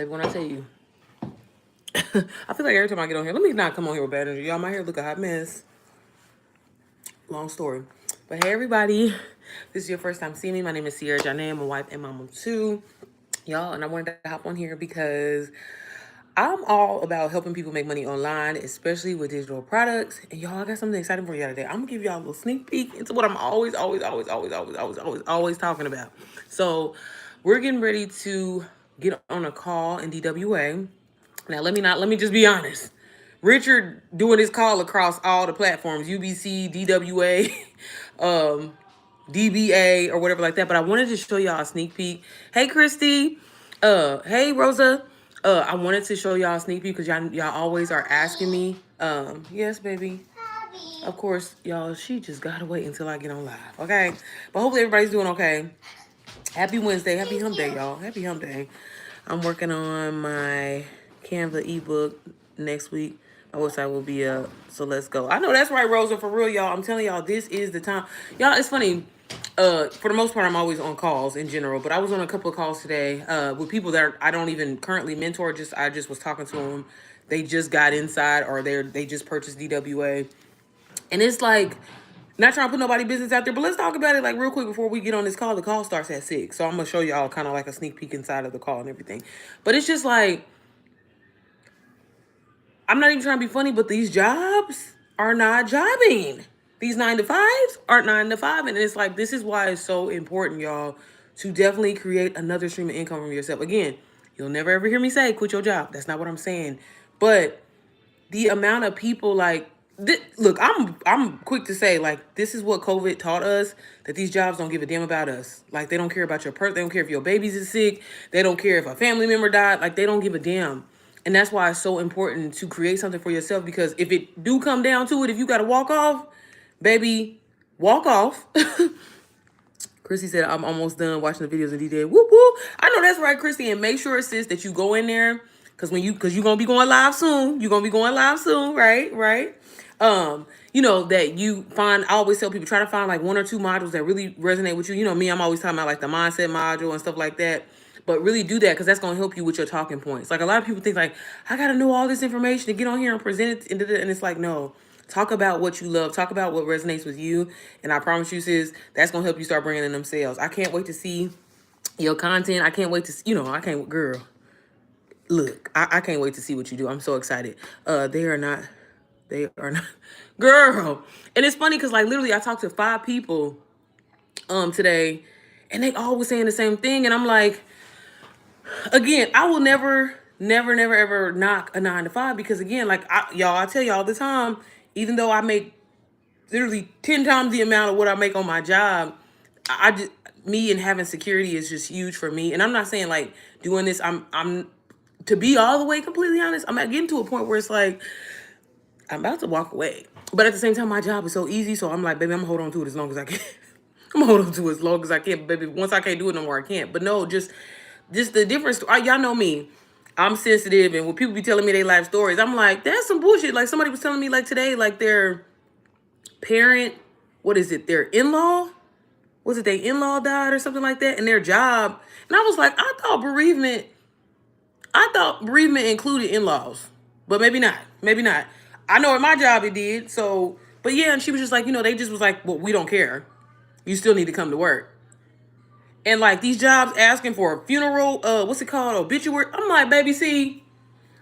Baby, when I tell you, I feel like every time I get on here, let me not come on here with bad energy. Y'all, my hair look a hot mess. Long story. But hey, everybody. This is your first time seeing me. My name is Sierra Janae. I'm a wife and mom of two. Y'all, and I wanted to hop on here because I'm all about helping people make money online, especially with digital products. And y'all, I got something exciting for y'all today. I'm gonna give y'all a little sneak peek into what I'm always talking about. So we're getting ready to get on a call in DWA. Now let me just be honest. Richard doing his call across all the platforms, UBC, DWA, um, DBA, or whatever like that. But I wanted to show y'all a sneak peek. Hey, Christy. Hey, Rosa. I wanted to show y'all a sneak peek because y'all always are asking me. Yes, baby. Of course, y'all, she just gotta wait until I get on live. Okay. But hopefully everybody's doing okay. Happy Wednesday. Happy hump day, y'all. Happy hump day. I'm working on my Canva ebook next week. My website will be up. So let's go. I know that's right, Rosa. For real, y'all. I'm telling y'all, this is the time. Y'all, it's funny. For the most part, I'm always on calls in general, but I was on a couple of calls today with people that I don't even currently mentor. I just was talking to them. They just got inside, or they just purchased DWA, and it's like, not trying to put nobody business out there, but let's talk about it like real quick before we get on this call. The call starts at 6, so I'm gonna show y'all kind of like a sneak peek inside of the call and everything. But it's just like, I'm not even trying to be funny, but these jobs are not jobbing. These 9 to 5s aren't 9 to 5, and it's like, this is why it's so important, y'all, to definitely create another stream of income from yourself. Again, you'll never ever hear me say quit your job. That's not what I'm saying. But the amount of people like look, I'm quick to say, like, this is what COVID taught us, that these jobs don't give a damn about us. Like, they don't care about your they don't care if your baby's is sick, they don't care if a family member died. Like, they don't give a damn. And that's why it's so important to create something for yourself, because if it do come down to it, if you got to walk off, baby, walk off. Chrissy said, I'm almost done watching the videos and DJ. Whoop whoop. I know that's right, Chrissy. And make sure, sis, that you go in there. Because you're gonna be going live soon. You're gonna be going live soon, right? Right. That you find, I always tell people, try to find like 1 or 2 modules that really resonate with you. You know me, I'm always talking about like the mindset module and stuff like that. But really do that, because that's gonna help you with your talking points. Like, a lot of people think like, I gotta know all this information to get on here and present it, and it's like, no. Talk about what you love. Talk about what resonates with you. And I promise you, sis, that's going to help you start bringing in them sales. I can't wait to see your content. I can't wait to, I can't, girl, look, I can't wait to see what you do. I'm so excited. They are not, girl. And it's funny because, like, literally I talked to 5 people today, and they all was saying the same thing. And I'm like, again, I will never, ever knock a 9 to 5, because again, like, I tell you all the time, even though I make literally 10 times the amount of what I make on my job, I just, me and having security is just huge for me. And I'm not saying like doing this, I'm to be all the way completely honest, I'm getting to a point where it's like, I'm about to walk away. But at the same time, my job is so easy. So I'm like, baby, I'm gonna hold on to it as long as I can. I'm gonna hold on to it as long as I can, baby. Once I can't do it no more, I can't. But no, just the difference. Y'all know me. I'm sensitive, and when people be telling me their life stories, I'm like, that's some bullshit. Like, somebody was telling me like today, like their parent, what is it, their in-law? Was it their in-law died or something like that? And their job. And I was like, I thought bereavement included in-laws. But maybe not. Maybe not. I know at my job it did. So, but yeah, and she was just like, they just was like, well, we don't care. You still need to come to work. And like these jobs asking for a funeral, what's it called? Obituary. I'm like, baby, see,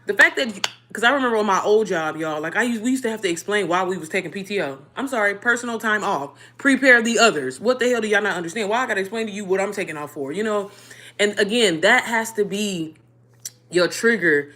the fact that, because I remember on my old job, y'all, like we used to have to explain why we was taking PTO. I'm sorry, personal time off. Prepare the others. What the hell do y'all not understand? Why I gotta explain to you what I'm taking off for, And again, that has to be your trigger.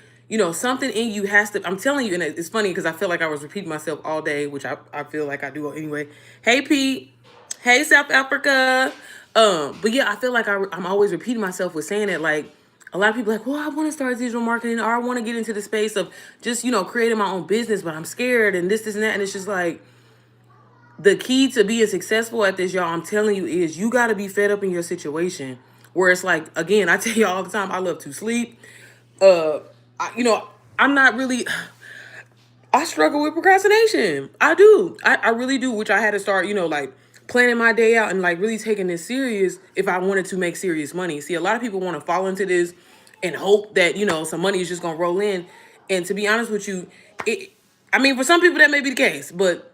Something in you has to, I'm telling you, and it's funny because I feel like I was repeating myself all day, which I feel like I do anyway. Hey, Pete. Hey, South Africa. But yeah, I feel like I'm always repeating myself with saying it. Like, a lot of people are like, well, I want to start digital marketing, or I want to get into the space of just, creating my own business, but I'm scared and this, and that. And it's just like, the key to being successful at this, y'all, I'm telling you, is you got to be fed up in your situation, where it's like, again, I tell you all the time, I love to sleep. I'm not really, I struggle with procrastination. I do. I really do, which I had to start, like planning my day out and like really taking this serious if I wanted to make serious money. See, a lot of people want to fall into this and hope that, you know, some money is just gonna roll in. And to be honest with you, I mean, for some people that may be the case, but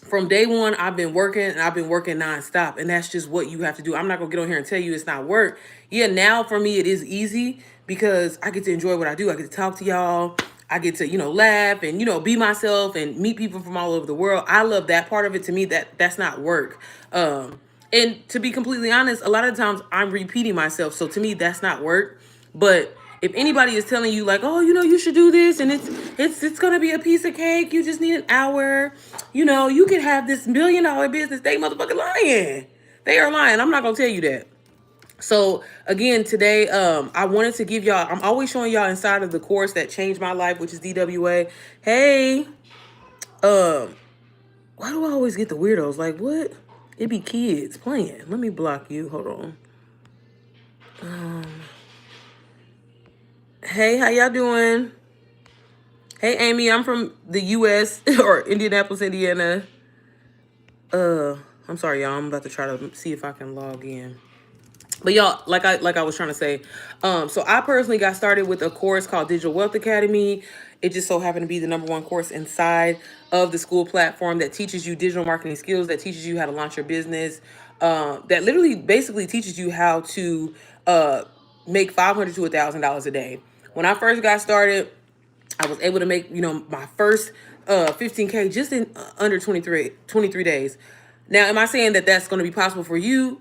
from day one, I've been working and I've been working nonstop, and that's just what you have to do. I'm not gonna get on here and tell you it's not work. Yeah, now for me it is easy because I get to enjoy what I do. I get to talk to y'all. I get to, you know, laugh and, you know, be myself and meet people from all over the world. I love that part of it. To me, that's not work. And to be completely honest, a lot of times I'm repeating myself. So to me, that's not work. But if anybody is telling you like, oh, you know, you should do this and it's gonna be a piece of cake, you just need an hour, you know, you can have this $1 million business, they motherfucking lying. They are lying. I'm not gonna tell you that. So again, today, I wanted to give y'all, I'm always showing y'all inside of the course that changed my life, which is DWA. Hey, why do I always get the weirdos? Like, what? It be kids playing. Let me block you. Hold on. Hey, how y'all doing? Hey, Amy, I'm from the U.S. or Indianapolis, Indiana. I'm sorry, y'all. I'm about to try to see if I can log in. But y'all, like I was trying to say, so I personally got started with a course called Digital Wealth Academy. It just so happened to be the #1 course inside of the school platform that teaches you digital marketing skills, that teaches you how to launch your business, that literally basically teaches you how to make $500 to $1,000 a day. When I first got started, I was able to make, you know, my first 15K just in under 23 days. Now, am I saying that that's going to be possible for you?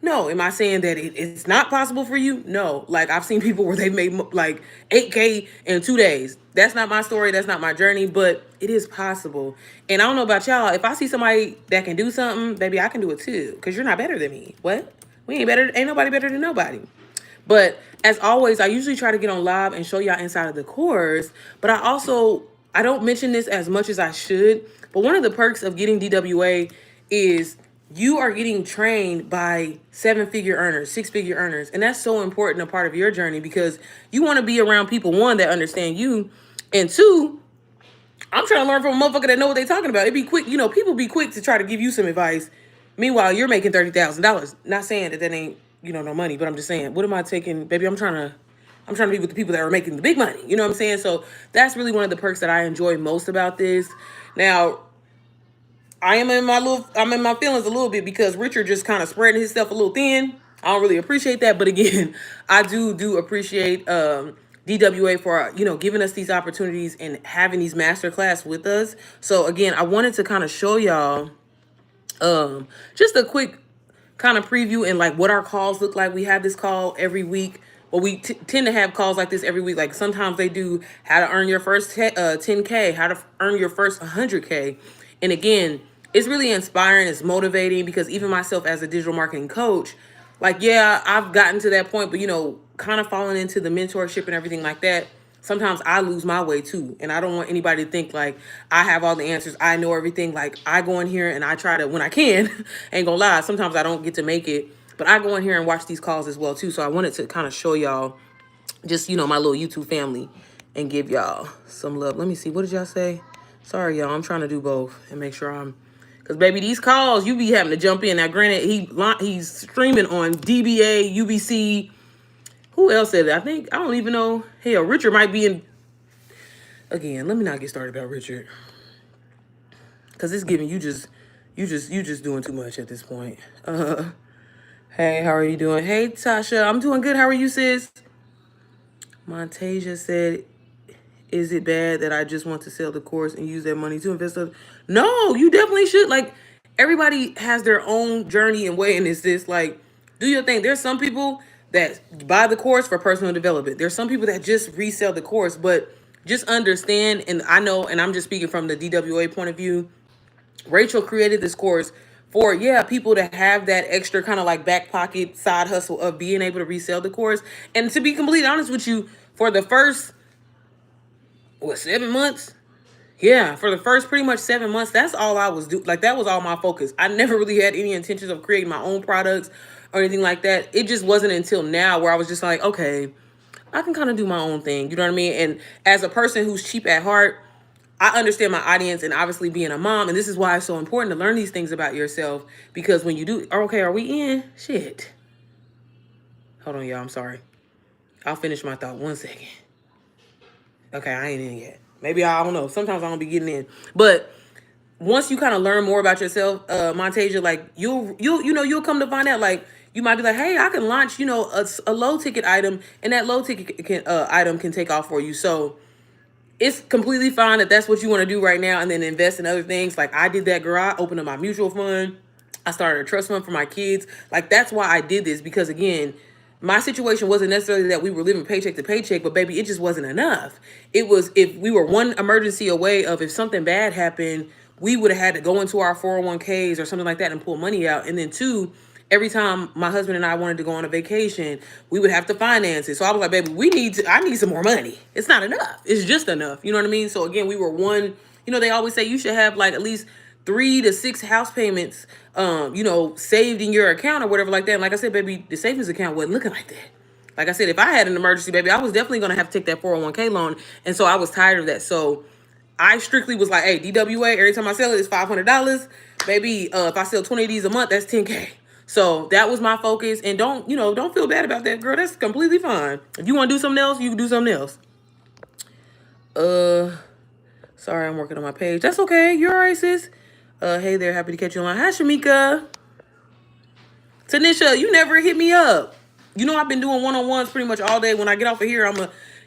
No. Am I saying that it's not possible for you? No. Like, I've seen people where they've made like 8K in 2 days. That's not my story. That's not my journey, but it is possible. And I don't know about y'all. If I see somebody that can do something, baby, I can do it too. Because you're not better than me. What? We ain't better. Ain't nobody better than nobody. But as always, I usually try to get on live and show y'all inside of the course. But I don't mention this as much as I should. But one of the perks of getting DWA is you are getting trained by 7-figure earners, 6-figure earners. And that's so important a part of your journey because you want to be around people, one, that understand you. And two, I'm trying to learn from a motherfucker that know what they talking about. It'd be quick, you know, people be quick to try to give you some advice. Meanwhile, you're making $30,000. Not saying that ain't, you know, no money, but I'm just saying, what am I taking, baby? I'm trying to be with the people that are making the big money. You know what I'm saying? So that's really one of the perks that I enjoy most about this. Now, I'm in my feelings a little bit because Richard just kind of spreading himself a little thin. I don't really appreciate that, but again, I do appreciate DWA for, you know, giving us these opportunities and having these masterclass with us. So again, I wanted to kind of show y'all just a quick kind of preview and like what our calls look like. We have this call every week. Well, we tend to have calls like this every week. Like sometimes they do how to earn your first 10K, how to earn your first 100K. And again, it's really inspiring. It's motivating because even myself as a digital marketing coach, like, yeah, I've gotten to that point, but, you know, kind of falling into the mentorship and everything like that. Sometimes I lose my way too. And I don't want anybody to think like I have all the answers. I know everything. Like I go in here and I try to, when I can, ain't gonna lie, sometimes I don't get to make it, but I go in here and watch these calls as well too. So I wanted to kind of show y'all just, you know, my little YouTube family and give y'all some love. Let me see. What did y'all say? Sorry, y'all. I'm trying to do both and make sure because baby, these calls, you be having to jump in. Now, granted, he's streaming on DBA, UBC. Who else said that? I don't even know. Hell, Richard might be in. Again, let me not get started about Richard. Because it's giving you just doing too much at this point. Hey, how are you doing? Hey, Tasha, I'm doing good. How are you, sis? Montasia said, is it bad that I just want to sell the course and use that money to invest? No, you definitely should. Like, everybody has their own journey and way, and it's this, like, do your thing. There's some people that buy the course for personal development. There's some people that just resell the course, but just understand, and I know, and I'm just speaking from the DWA point of view, Rachel created this course for, yeah, people to have that extra kind of like back pocket side hustle of being able to resell the course. And to be completely honest with you, for the first 7 months, yeah, for the first pretty much 7 months, that's all I was doing. Like, that was all my focus. I never really had any intentions of creating my own products or anything like that. It just wasn't until now where I was just like, okay, I can kind of do my own thing. You know what I mean? And as a person who's cheap at heart, I understand my audience, and obviously being a mom, and this is why it's so important to learn these things about yourself, because when you do, okay, are we in? Shit. Hold on, y'all, I'm sorry. I'll finish my thought 1 second. Okay, I ain't in yet. Maybe I don't know. Sometimes I don't be getting in. But once you kind of learn more about yourself, Montasia, like you'll come to find out, like you might be like, hey, I can launch, a low ticket item, and that low ticket item can take off for you. So it's completely fine that that's what you want to do right now, and then invest in other things. Like I did that, girl. I opened up my mutual fund. I started a trust fund for my kids. Like that's why I did this, because again, my situation wasn't necessarily that we were living paycheck to paycheck, but baby, it just wasn't enough. It was, if we were one emergency away of, if something bad happened, we would have had to go into our 401ks or something like that and pull money out. And then two, every time my husband and I wanted to go on a vacation, we would have to finance it. So I was like, baby, I need some more money. It's not enough. It's just enough. You know what I mean? So again, we were one, they always say you should have like at least 3 to 6 house payments, saved in your account or whatever like that. And like I said, baby, the savings account wasn't looking like that. Like I said, if I had an emergency, baby, I was definitely going to have to take that 401k loan. And so I was tired of that. So I strictly was like, hey, DWA, every time I sell it, it's $500. Baby, if I sell 20 of these a month, that's 10K. So that was my focus. And don't feel bad about that, girl. That's completely fine. If you want to do something else, you can do something else. Sorry, I'm working on my page. That's okay. You're all right, sis. Hey there, happy to catch you online. Hi, Shamika. Tanisha, you never hit me up. I've been doing one-on-ones pretty much all day. When I get off of here,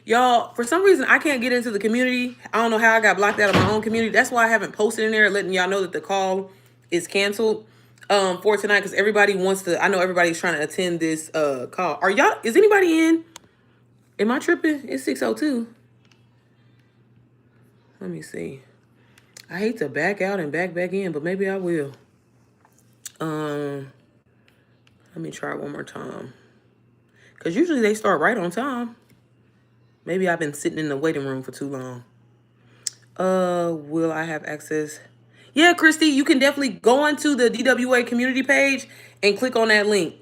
y'all, for some reason, I can't get into the community. I don't know how I got blocked out of my own community. That's why I haven't posted in there, letting y'all know that the call is canceled for tonight, because everybody wants to, I know everybody's trying to attend this call. Is anybody in? Am I tripping? It's 6:02. Let me see. I hate to back out and back in, but maybe I will. Let me try it one more time. Because usually they start right on time. Maybe I've been sitting in the waiting room for too long. Will I have access? Yeah, Christy, you can definitely go onto the DWA community page and click on that link.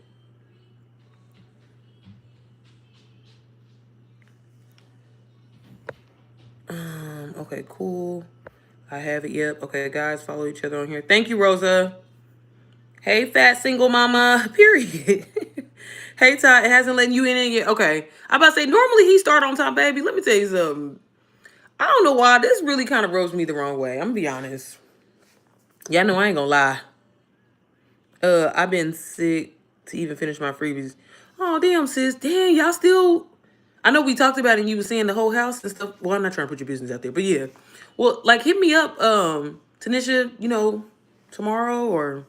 Okay, cool. I have it. Yep. Okay, guys, follow each other on here. Thank you, Rosa. Hey, fat single mama. Period. Hey, Todd. It hasn't let you in yet. Okay. I'm about to say, normally he start on time, baby. Let me tell you something. I don't know why. This really kind of rubs me the wrong way. I'm going to be honest. Yeah, I know I ain't going to lie. I've been sick to even finish my freebies. Oh, damn, sis. Damn, y'all still... I know we talked about it and you were saying the whole house and stuff. Well, I'm not trying to put your business out there, but yeah. Well, like, hit me up, Tanisha, tomorrow or...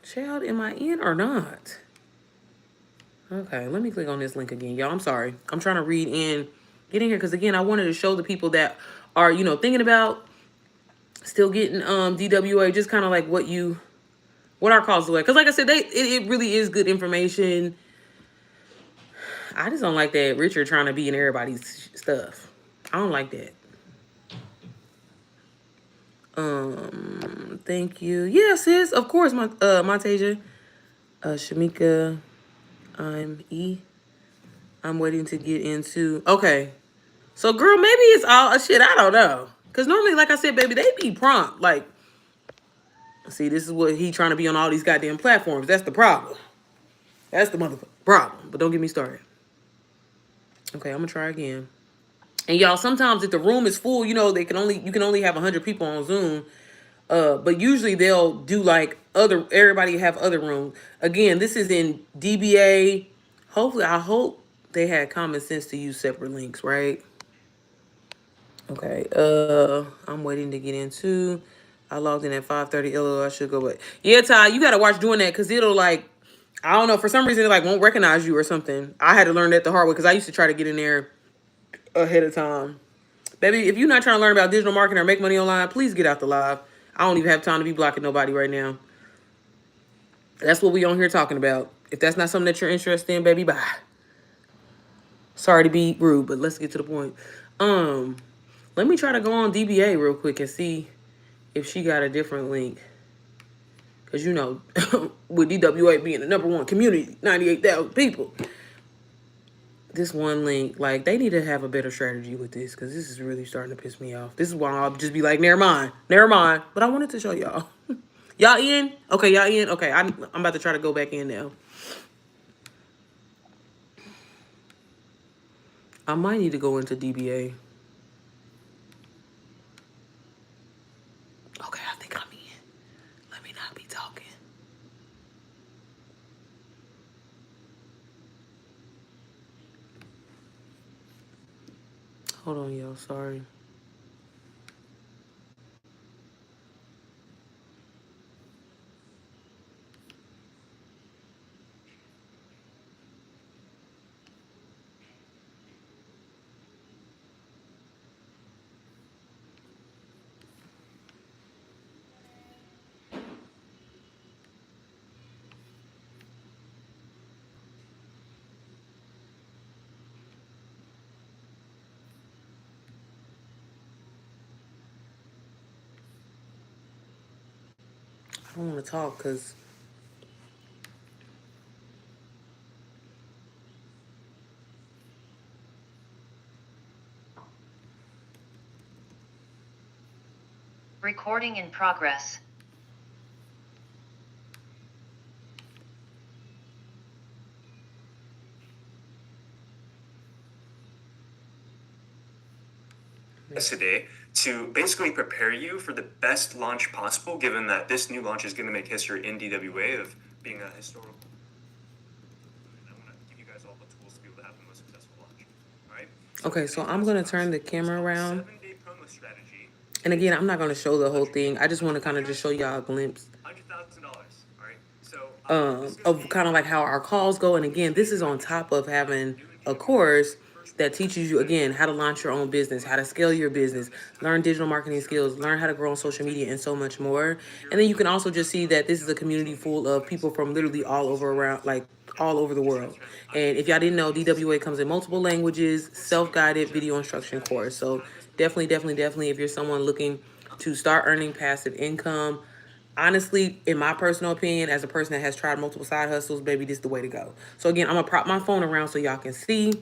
Child, am I in or not? Okay, let me click on this link again. Y'all, I'm sorry. I'm trying to read in, get in here, because, again, I wanted to show the people that are, thinking about still getting DWA, just kind of like what our calls look like. Because, like I said, it really is good information. I just don't like that Richard trying to be in everybody's stuff. I don't like that. Thank you. Yeah, sis. Of course, Montasia. Shamika. I'm waiting to get into. Okay. So, girl, maybe it's all shit. I don't know. Because normally, like I said, baby, they be prompt. Like, see, this is what he trying to be on all these goddamn platforms. That's the problem. That's the motherfucking problem. But don't get me started. Okay, I'm going to try again. And y'all, sometimes if the room is full, you can only have 100 people on Zoom. But usually they'll do like everybody have other rooms. Again, this is in DBA. Hopefully, I hope they had common sense to use separate links, right? Okay, I'm waiting to get into. I logged in at 5:30. LOL, I should go back. Yeah, Ty, you gotta watch doing that, because it'll like, I don't know, for some reason it like won't recognize you or something. I had to learn that the hard way, because I used to try to get in there ahead of time. Baby, if you're not trying to learn about digital marketing or make money online, please get out the live. I don't even have time to be blocking nobody right now. That's what we on here talking about. If that's not something that you're interested in, baby, bye. Sorry to be rude, but let's get to the point. Let me try to go on DBA real quick and see if she got a different link. Because, with DWA being the #1 community, 98,000 people. This one link, like, they need to have a better strategy with this, because this is really starting to piss me off. This is why I'll just be like, never mind. But I wanted to show y'all. Y'all in? Okay, y'all in? Okay, I'm about to try to go back in now. I might need to go into DBA. Okay, I think I'm in. Let me not be talking. Hold on, y'all. Sorry. I don't want to talk because Recording in progress. Today to basically prepare you for the best launch possible, given that this new launch is going to make history in DWA of being a historical. And I want to give you guys all the tools to be able to have the most successful launch. All right. okay, so I'm gonna turn the camera around. 7-day promo strategy. And again, I'm not gonna show the whole thing. I just want to kind of just show y'all a glimpse $100,000. All right. So of kind of like how our calls go. And again, this is on top of having a course that teaches you again how to launch your own business, how to scale your business, learn digital marketing skills, learn how to grow on social media, and so much more. And then you can also just see that this is a community full of people from literally all over around, like all over the world. And if y'all didn't know, DWA comes in multiple languages, self-guided video instruction course. So definitely, if you're someone looking to start earning passive income, honestly, in my personal opinion, as a person that has tried multiple side hustles, baby, this is the way to go. So again, I'm gonna prop my phone around so y'all can see,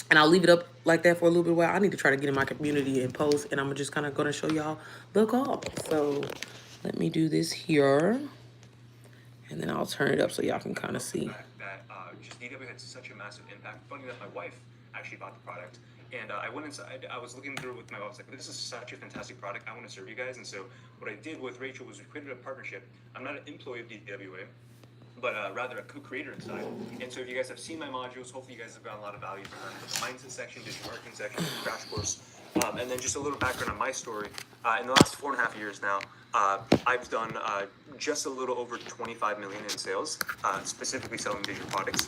and I'll leave it up like that for a little bit while. I need to try to get in my community and post, and I'm just kind of gonna show y'all the call. So let me do this here, and then I'll turn it up so y'all can kind of see. That just DW had such a massive impact. Funny enough, my wife actually bought the product. And I went inside, I was looking through it with my wife. I was like, this is such a fantastic product. I want to serve you guys. And so what I did with Rachel was we created a partnership. I'm not an employee of DWA, but rather a co-creator inside. And so if you guys have seen my modules, hopefully you guys have gotten a lot of value from them. The mindset section, digital marketing section, crash course, and then just a little background on my story. In the last 4.5 years now, I've done just a little over 25 million in sales, specifically selling digital products.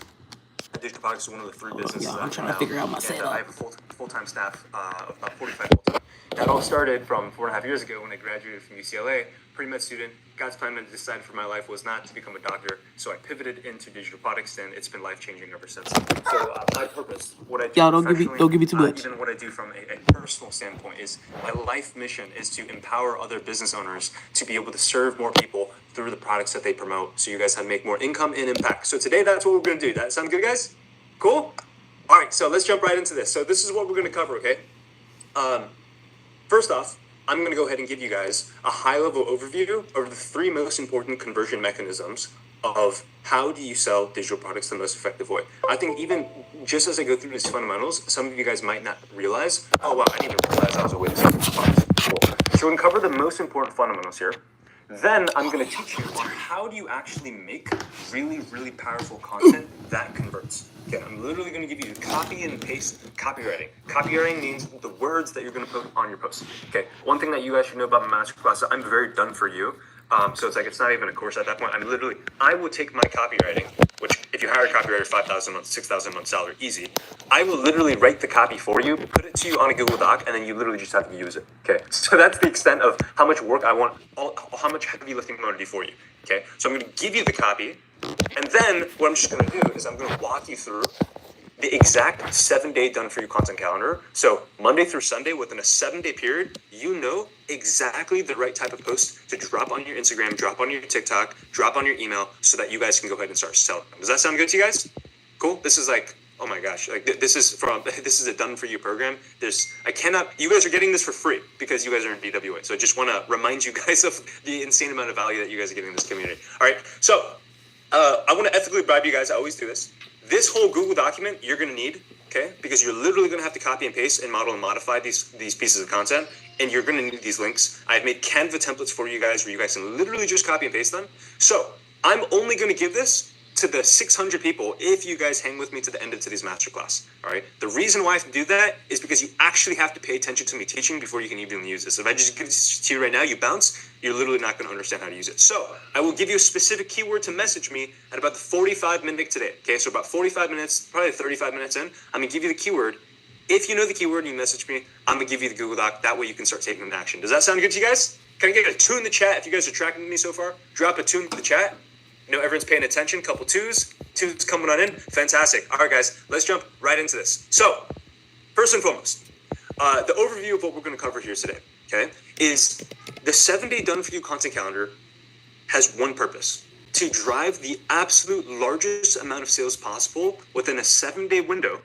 Digital products is one of the three businesses. Yeah, I'm trying to figure out my setup. I have a full-time staff of about 45 full-time. That all started from 4.5 years ago when I graduated from UCLA, pre-med student. God's plan to decide for my life was not to become a doctor, so I pivoted into digital products, and it's been life-changing ever since. So my purpose, what I do, y'all don't give me too much. Even what I do from a personal standpoint is my life mission is to empower other business owners to be able to serve more people through the products that they promote, so you guys have make more income and impact. So today, that's what we're going to do. That sound good, guys? Cool? All right, so let's jump right into this. So this is what we're going to cover, okay? First off, I'm going to go ahead and give you guys a high-level overview of the 3 most important conversion mechanisms of how do you sell digital products the most effective way. I think even just as I go through these fundamentals, some of you guys might not realize, oh, wow, I didn't even realize I was a way to sell digital products. Cool. So we're going to cover the most important fundamentals here. Then I'm going to teach you on how do you actually make really, really powerful content that converts. Okay, I'm literally going to give you copy and paste copywriting. Copywriting means the words that you're going to put on your post. Okay, one thing that you guys should know about my masterclass, I'm very done for you. So it's like, it's not even a course at that point. I will take my copywriting, which if you hire a copywriter, 5,000 months, 6,000 month salary, easy. I will literally write the copy for you, put it to you on a Google Doc, and then you literally just have to use it. Okay, so that's the extent of how much work I want, how much heavy lifting I'm going to do for you. Okay, so I'm going to give you the copy, and then what I'm just going to do is I'm going to walk you through the exact 7-day done for you content calendar. So Monday through Sunday, within a 7-day period, you know exactly the right type of post to drop on your Instagram, drop on your TikTok, drop on your email, so that you guys can go ahead and start selling. Does that sound good to you guys? Cool. This is like, oh my gosh, like this is a done for you program. You guys are getting this for free because you guys are in DWA. So I just want to remind you guys of the insane amount of value that you guys are getting in this community. All right. So I want to ethically bribe you guys. I always do this. This whole Google document you're going to need, okay? okay? Because you're literally going to have to copy and paste and model and modify these pieces of content, and you're going to need these links. I've made Canva templates for you guys where you guys can literally just copy and paste them. So I'm only going to give this to the 600 people if you guys hang with me to the end of today's masterclass. All right. The reason why I have to do that is because you actually have to pay attention to me teaching before you can even use this. If I just give this to you right now, you bounce, you're literally not going to understand how to use it. So I will give you a specific keyword to message me at about the 45-minute today. Okay. So about 45 minutes, probably 35 minutes in, I'm going to give you the keyword. If you know the keyword and you message me, I'm going to give you the Google Doc. That way you can start taking an action. Does that sound good to you guys? Can I get a 2 in the chat? If you guys are tracking me so far, drop a 2 in the chat. You know, everyone's paying attention. Couple twos coming on in. Fantastic. All right, guys, let's jump right into this. So, first and foremost, the overview of what we're going to cover here today, okay, is the 7-day done-for-you content calendar has one purpose: to drive the absolute largest amount of sales possible within a 7-day window.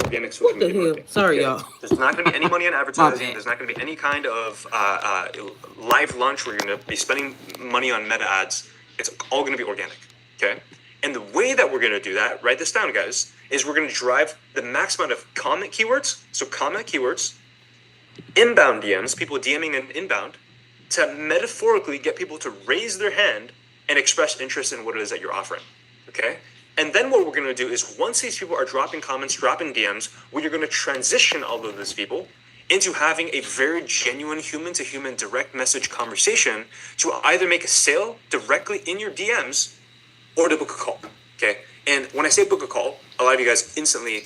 Organic social What the media hell? marketing. Sorry, Okay? y'all. There's not going to be any money on My advertising. bad. There's not going to be any kind of live lunch where you're going to be spending money on meta ads. It's all going to be organic, okay? And the way that we're going to do that, write this down, guys, is we're going to drive the max amount of comment keywords. So comment keywords, inbound DMs, people DMing and inbound, to metaphorically get people to raise their hand and express interest in what it is that you're offering, okay? And then what we're going to do is once these people are dropping comments, dropping DMs, we are going to transition all of these people into having a very genuine human-to-human direct message conversation to either make a sale directly in your DMs or to book a call, okay? And when I say book a call, a lot of you guys instantly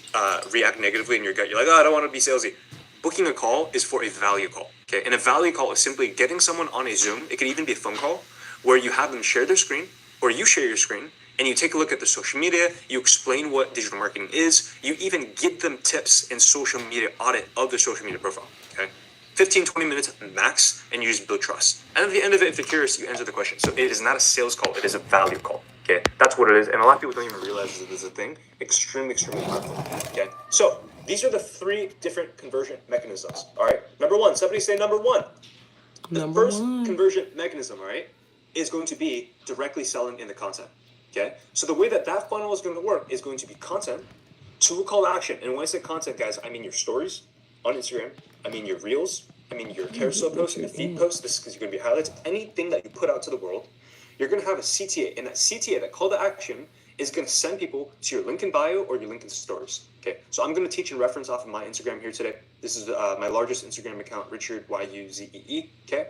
react negatively in your gut. You're like, oh, I don't want to be salesy. Booking a call is for a value call, okay? And a value call is simply getting someone on a Zoom. It could even be a phone call where you have them share their screen or you share your screen and you take a look at the social media, you explain what digital marketing is, you even give them tips and social media audit of their social media profile, okay? 15, 20 minutes max, and you just build trust. And at the end of it, if they're curious, you answer the question. So it is not a sales call, it is a value call, okay? That's what it is, and a lot of people don't even realize that this is a thing. Extremely, extremely powerful, okay? So these are the 3 different conversion mechanisms, all right? Number 1, somebody say number 1. The first conversion mechanism, all right, is going to be directly selling in the content. Okay, so the way that funnel is going to work is going to be content to a call to action. And when I say content, guys, I mean your stories on Instagram. I mean your reels. I mean your carousel posts, your feed posts. This is because you're going to be highlights. Anything that you put out to the world, you're going to have a CTA. And that CTA, that call to action, is going to send people to your link in bio or your link in stories. Okay, so I'm going to teach and reference off of my Instagram here today. This is my largest Instagram account, Richard Yuzee. Okay,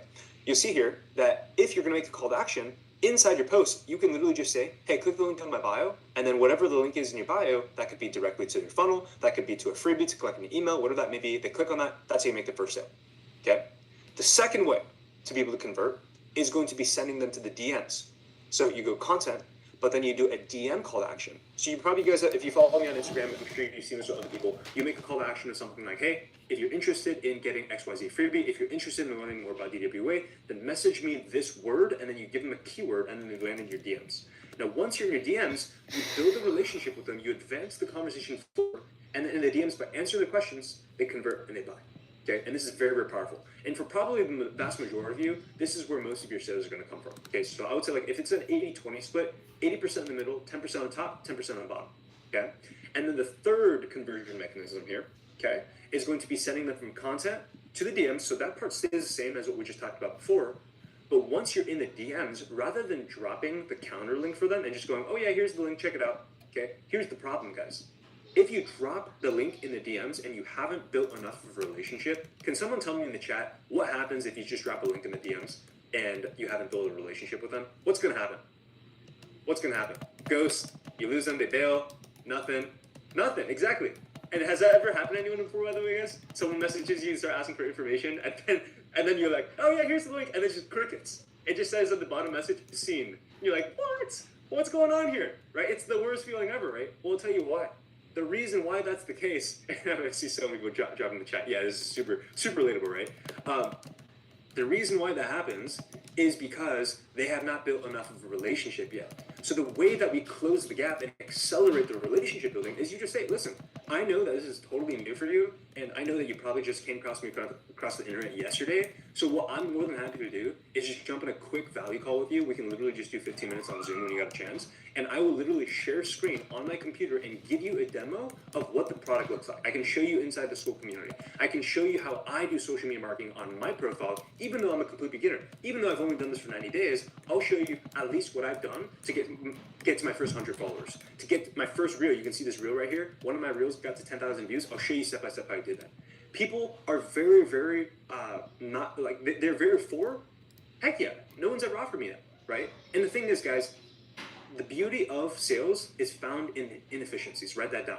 you'll see here that if you're going to make a call to action, inside your post, you can literally just say, hey, click the link on my bio, and then whatever the link is in your bio, that could be directly to your funnel, that could be to a freebie to collect an email, whatever that may be. They click on that, that's how you make the first sale, okay? The second way to be able to convert is going to be sending them to the DMs. So you go content, but then you do a DM call to action. So you probably guys, if you follow me on Instagram, I'm sure you've seen this with other people, you make a call to action of something like, hey, if you're interested in getting XYZ freebie, if you're interested in learning more about DWA, then message me this word, and then you give them a keyword, and then they land in your DMs. Now, once you're in your DMs, you build a relationship with them, you advance the conversation forward, and then in the DMs, by answering the questions, they convert and they buy. Okay, and this is very, very powerful. And for probably the vast majority of you, this is where most of your sales are going to come from. Okay, so I would say like if it's an 80-20 split, 80% in the middle, 10% on the top, 10% on the bottom. Okay, and then the third conversion mechanism here, okay, is going to be sending them from content to the DMs. So that part stays the same as what we just talked about before. But once you're in the DMs, rather than dropping the counter link for them and just going, oh yeah, here's the link, check it out. Okay, here's the problem, guys. If you drop the link in the DMs and you haven't built enough of a relationship, can someone tell me in the chat what happens if you just drop a link in the DMs and you haven't built a relationship with them? What's going to happen? What's going to happen? Ghost, you lose them, they bail, nothing, exactly. And has that ever happened to anyone before, by the way, guys? Someone messages you and start asking for information, and then you're like, oh yeah, here's the link, and it's just crickets. It just says at the bottom message, seen. And you're like, what? What's going on here? Right? It's the worst feeling ever, right? Well, I'll tell you why. The reason why that's the case, and I see so many people drop in the chat. Yeah, this is super relatable, right? The reason why that happens is because they have not built enough of a relationship yet. So the way that we close the gap and accelerate the relationship building is you just say, listen, I know that this is totally new for you, and I know that you probably just came across me across the internet yesterday, So what I'm more than happy to do is just jump in a quick value call with you. We can literally just do 15 minutes on Zoom when you got a chance. And I will literally share screen on my computer and give you a demo of what the product looks like. I can show you inside the Skool community. I can show you how I do social media marketing on my profile, even though I'm a complete beginner. Even though I've only done this for 90 days, I'll show you at least what I've done to get to my first 100 followers. To get my first reel, you can see this reel right here. One of my reels got to 10,000 views. I'll show you step by step how I did that. People are very, very not like they're very for. Heck yeah, no one's ever offered me that, right? And the thing is, guys, the beauty of sales is found in the inefficiencies. Write that down.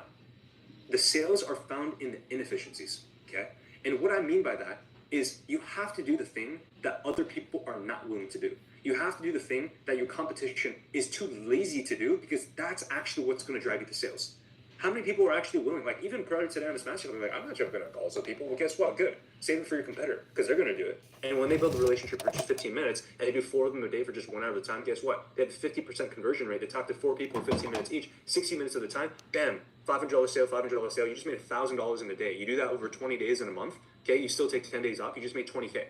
The sales are found in the inefficiencies. Okay, and what I mean by that is you have to do the thing that other people are not willing to do. You have to do the thing that your competition is too lazy to do, because that's actually what's going to drive you to sales. How many people are actually willing? Like, even prior to today on this match, I'm like, I'm not jumping on calls with people. Well, guess what? Good. Save it for your competitor, because they're going to do it. And when they build a relationship for just 15 minutes and they do 4 of them a day for just 1 hour at a time, guess what? They have a 50% conversion rate. They talk to 4 people in 15 minutes each, 60 minutes at a time. Bam, $500 sale, $500 sale. You just made $1,000 in a day. You do that over 20 days in a month. Okay, you still take 10 days off. You just made 20K.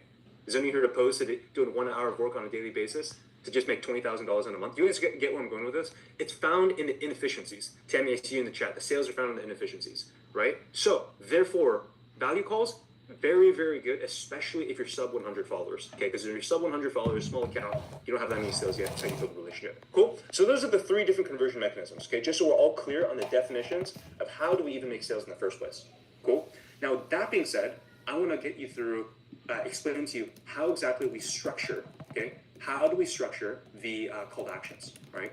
Is anyone here to post that doing 1 hour of work on a daily basis to just make $20,000 in a month? You guys get where I'm going with this? It's found in the inefficiencies. Tammy, I see you in the chat. The sales are found in the inefficiencies, right? So therefore, value calls, very, very good, especially if you're sub 100 followers. Okay, because if you're sub 100 followers, small account, you don't have that many sales yet. That's how you build a relationship. Cool. So those are the 3 different conversion mechanisms. Okay, just so we're all clear on the definitions of how do we even make sales in the first place. Cool. Now that being said, I want to get you through, explain to you how exactly we structure. Okay, how do we structure the call to actions, right?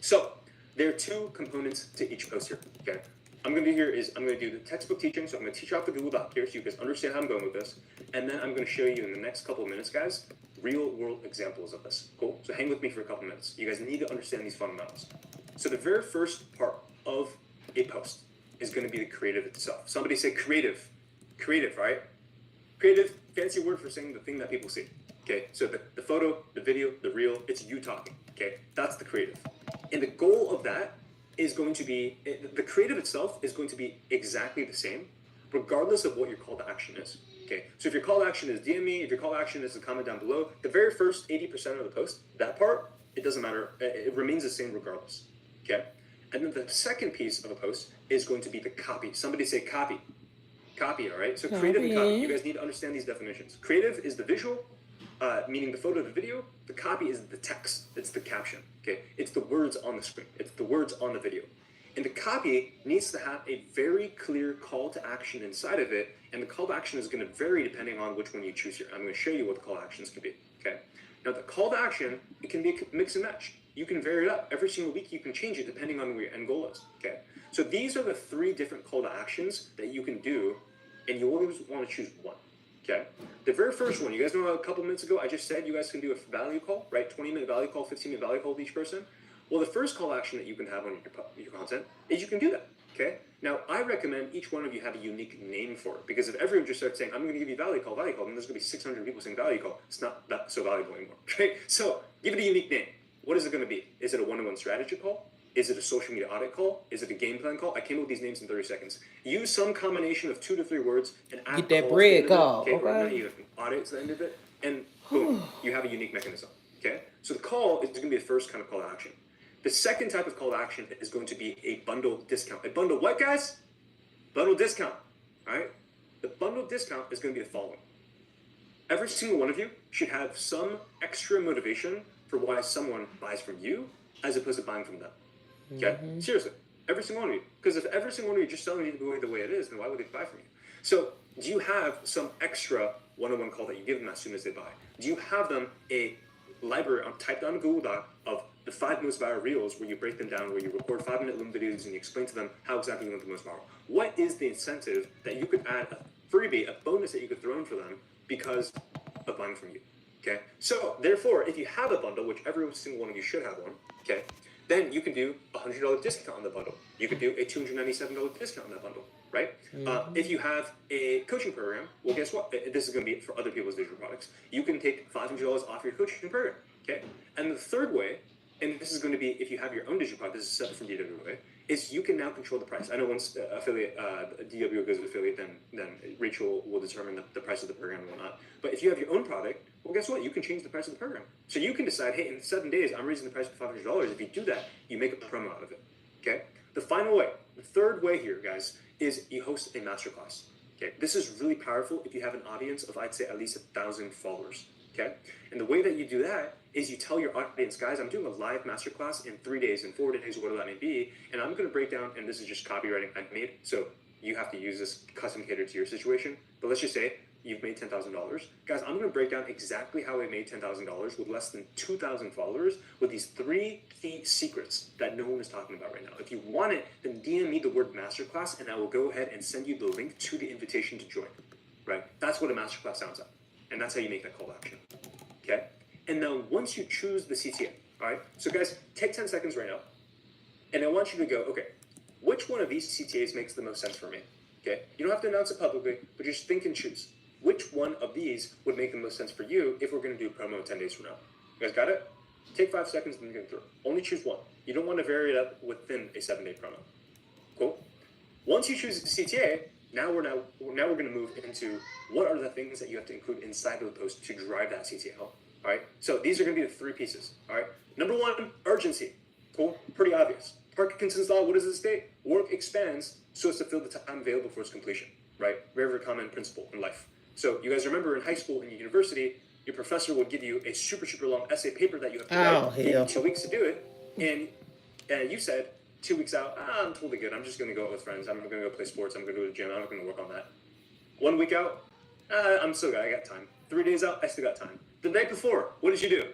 So there are 2 components to each post here. Okay, I'm going to do here is I'm going to do the textbook teaching. So I'm going to teach off the Google Doc here so you guys understand how I'm going with this, and then I'm going to show you in the next couple of minutes, guys, real world examples of this. Cool. So hang with me for a couple minutes. You guys need to understand these fundamentals. So the very first part of a post is going to be the creative itself. Somebody say creative. Creative, right? Creative, fancy word for saying the thing that people see. Okay, so the photo, the video, the reel, it's you talking. Okay, that's the creative. And the goal of that is going to be, the creative itself is going to be exactly the same, regardless of what your call to action is. Okay, so if your call to action is DM me, if your call to action is to comment down below, the very first 80% of the post, that part, it doesn't matter. It remains the same regardless. Okay, and then the second piece of a post is going to be the copy. Somebody say copy. Copy, all right? So creative and copy, you guys need to understand these definitions. Creative is the visual, meaning the photo, the video. The copy is the text, it's the caption, okay? It's the words on the screen, it's the words on the video. And the copy needs to have a very clear call to action inside of it, and the call to action is going to vary depending on which one you choose here. I'm going to show you what the call to actions can be, okay? Now the call to action, it can be a mix and match. You can vary it up. Every single week you can change it depending on where your end goal is, okay? So these are the 3 different call to actions that you can do, and you always want to choose one, okay? The very first one, you guys know a couple minutes ago, I just said you guys can do a value call, right? 20-minute value call, 15-minute value call with each person. Well, the first call to action that you can have on your content is you can do that, okay? Now, I recommend each one of you have a unique name for it, because if everyone just starts saying, I'm going to give you value call, then there's going to be 600 people saying value call. It's not that so valuable anymore, okay? So give it a unique name. What is it going to be? Is it a one-on-one strategy call? Is it a social media audit call? Is it a game plan call? I came up with these names in 30 seconds. Use some combination of 2 to 3 words and add Get that bread call, okay? Or okay? not even audit to the end of it, and boom, you have a unique mechanism, okay? So the call is going to be the first kind of call to action. The second type of call to action is going to be a bundle discount. A bundle what, guys? Bundle discount, all right? The bundle discount is going to be the following. Every single one of you should have some extra motivation for why someone buys from you as opposed to buying from them. Okay? Seriously. Every single one of you. Because if every single one of you just selling you the way it is, then why would they buy from you? So do you have some extra one-on-one call that you give them as soon as they buy? Do you have them a library typed on a Google Doc of the 5 most viral reels where you break them down, where you record 5-minute Loom videos and you explain to them how exactly you want the most viral? What is the incentive that you could add, a freebie, a bonus that you could throw in for them because of buying from you? Okay? So therefore, if you have a bundle, which every single one of you should have one, okay, then you can do a $100 discount on the bundle. You could do a $297 discount on that bundle, right? If you have a coaching program, well, guess what? This is going to be for other people's digital products. You can take $500 off your coaching program, okay? And the third way, and this is going to be if you have your own digital product, this is separate from DWA, is you can now control the price. I know once affiliate DW goes with affiliate, then Rachel will determine the price of the program and whatnot. But if you have your own product, well, guess what? You can change the price of the program. So you can decide, hey, in 7 days, I'm raising the price to $500. If you do that, you make a promo out of it. Okay. The final way, the third way here, guys, is you host a masterclass. Okay. This is really powerful if you have an audience of, I'd say, at least 1,000 followers. Okay. And the way that you do that is you tell your audience, guys, I'm doing a live masterclass in 3 days, in 4 days, whatever that may be, and I'm going to break down, and this is just copywriting I've made, so you have to use this custom catered to your situation. But let's just say you've made $10,000. Guys, I'm going to break down exactly how I made $10,000 with less than 2,000 followers with these 3 key secrets that no one is talking about right now. If you want it, then DM me the word masterclass, and I will go ahead and send you the link to the invitation to join, right? That's what a masterclass sounds like, and that's how you make that call to action, okay? And now once you choose the CTA, all right? So guys, take 10 seconds right now, and I want you to go, okay, which one of these CTAs makes the most sense for me, okay? You don't have to announce it publicly, but just think and choose. Which one of these would make the most sense for you if we're gonna do a promo 10 days from now? You guys got it? Take 5 seconds and think through. Only choose one. You don't wanna vary it up within a 7-day promo. Cool? Once you choose the CTA, now we're gonna move into what are the things that you have to include inside of the post to drive that CTA home. All right, so these are going to be the 3 pieces. All right, number 1, urgency. Cool, pretty obvious. Parkinson's law, what does it state? Work expands so as to fill the time available for its completion. Right, very common principle in life. So you guys remember in high school and university, your professor would give you a super long essay paper that you have to write. Give you 2 weeks to do it, and you said 2 weeks out, I'm totally good. I'm just going to go out with friends. I'm going to go play sports. I'm going to go to the gym. I'm not going to work on that. 1 week out, I'm still good. I got time. 3 days out, I still got time. The night before, what did you do?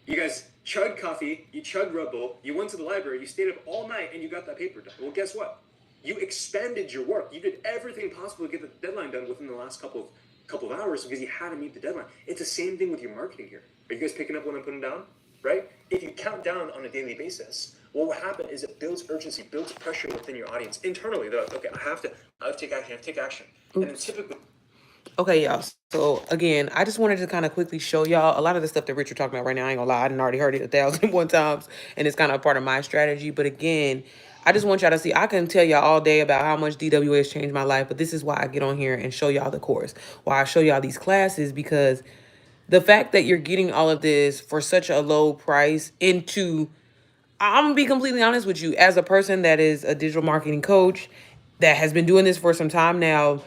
You guys chugged coffee, you chugged Red Bull, you went to the library, you stayed up all night, and you got that paper done. Well, guess what? You expanded your work. You did everything possible to get the deadline done within the last couple of hours because you had to meet the deadline. It's the same thing with your marketing here. Are you guys picking up what I'm putting down? Right? If you count down on a daily basis, what will happen is it builds urgency, builds pressure within your audience internally. They're like, okay, I have to take action, I have to take action. And then typically... Okay, y'all. So again, I just wanted to kind of quickly show y'all a lot of the stuff that Richard talking about right now. I ain't gonna lie, I done already heard it 1,001 times, and it's kind of part of my strategy. But again, I just want y'all to see, I can tell y'all all day about how much DWA has changed my life, but this is why I get on here and show y'all the course, why I show y'all these classes, because the fact that you're getting all of this for such a low price into, I'm gonna be completely honest with you, as a person that is a digital marketing coach that has been doing this for some time now,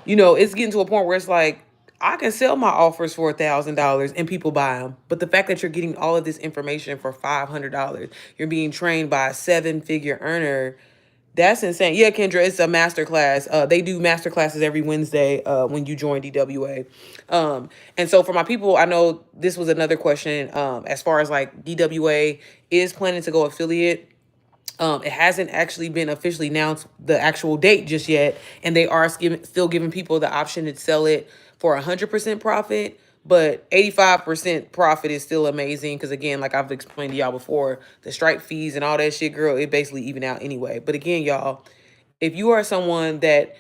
you know, it's getting to a point where it's like, I can sell my offers for $1,000 and people buy them. But the fact that you're getting all of this information for $500, you're being trained by a 7-figure earner, that's insane. Yeah, Kendra, it's a master class. They do master classes every Wednesday when you join DWA. And so for my people, I know this was another question as far as like DWA is planning to go affiliate. It hasn't actually been officially announced the actual date just yet, and they are still giving people the option to sell it for 100% profit, but 85% profit is still amazing because, again, like I've explained to y'all before, the strike fees and all that shit, girl, it basically even out anyway. But again, y'all, if you are someone that,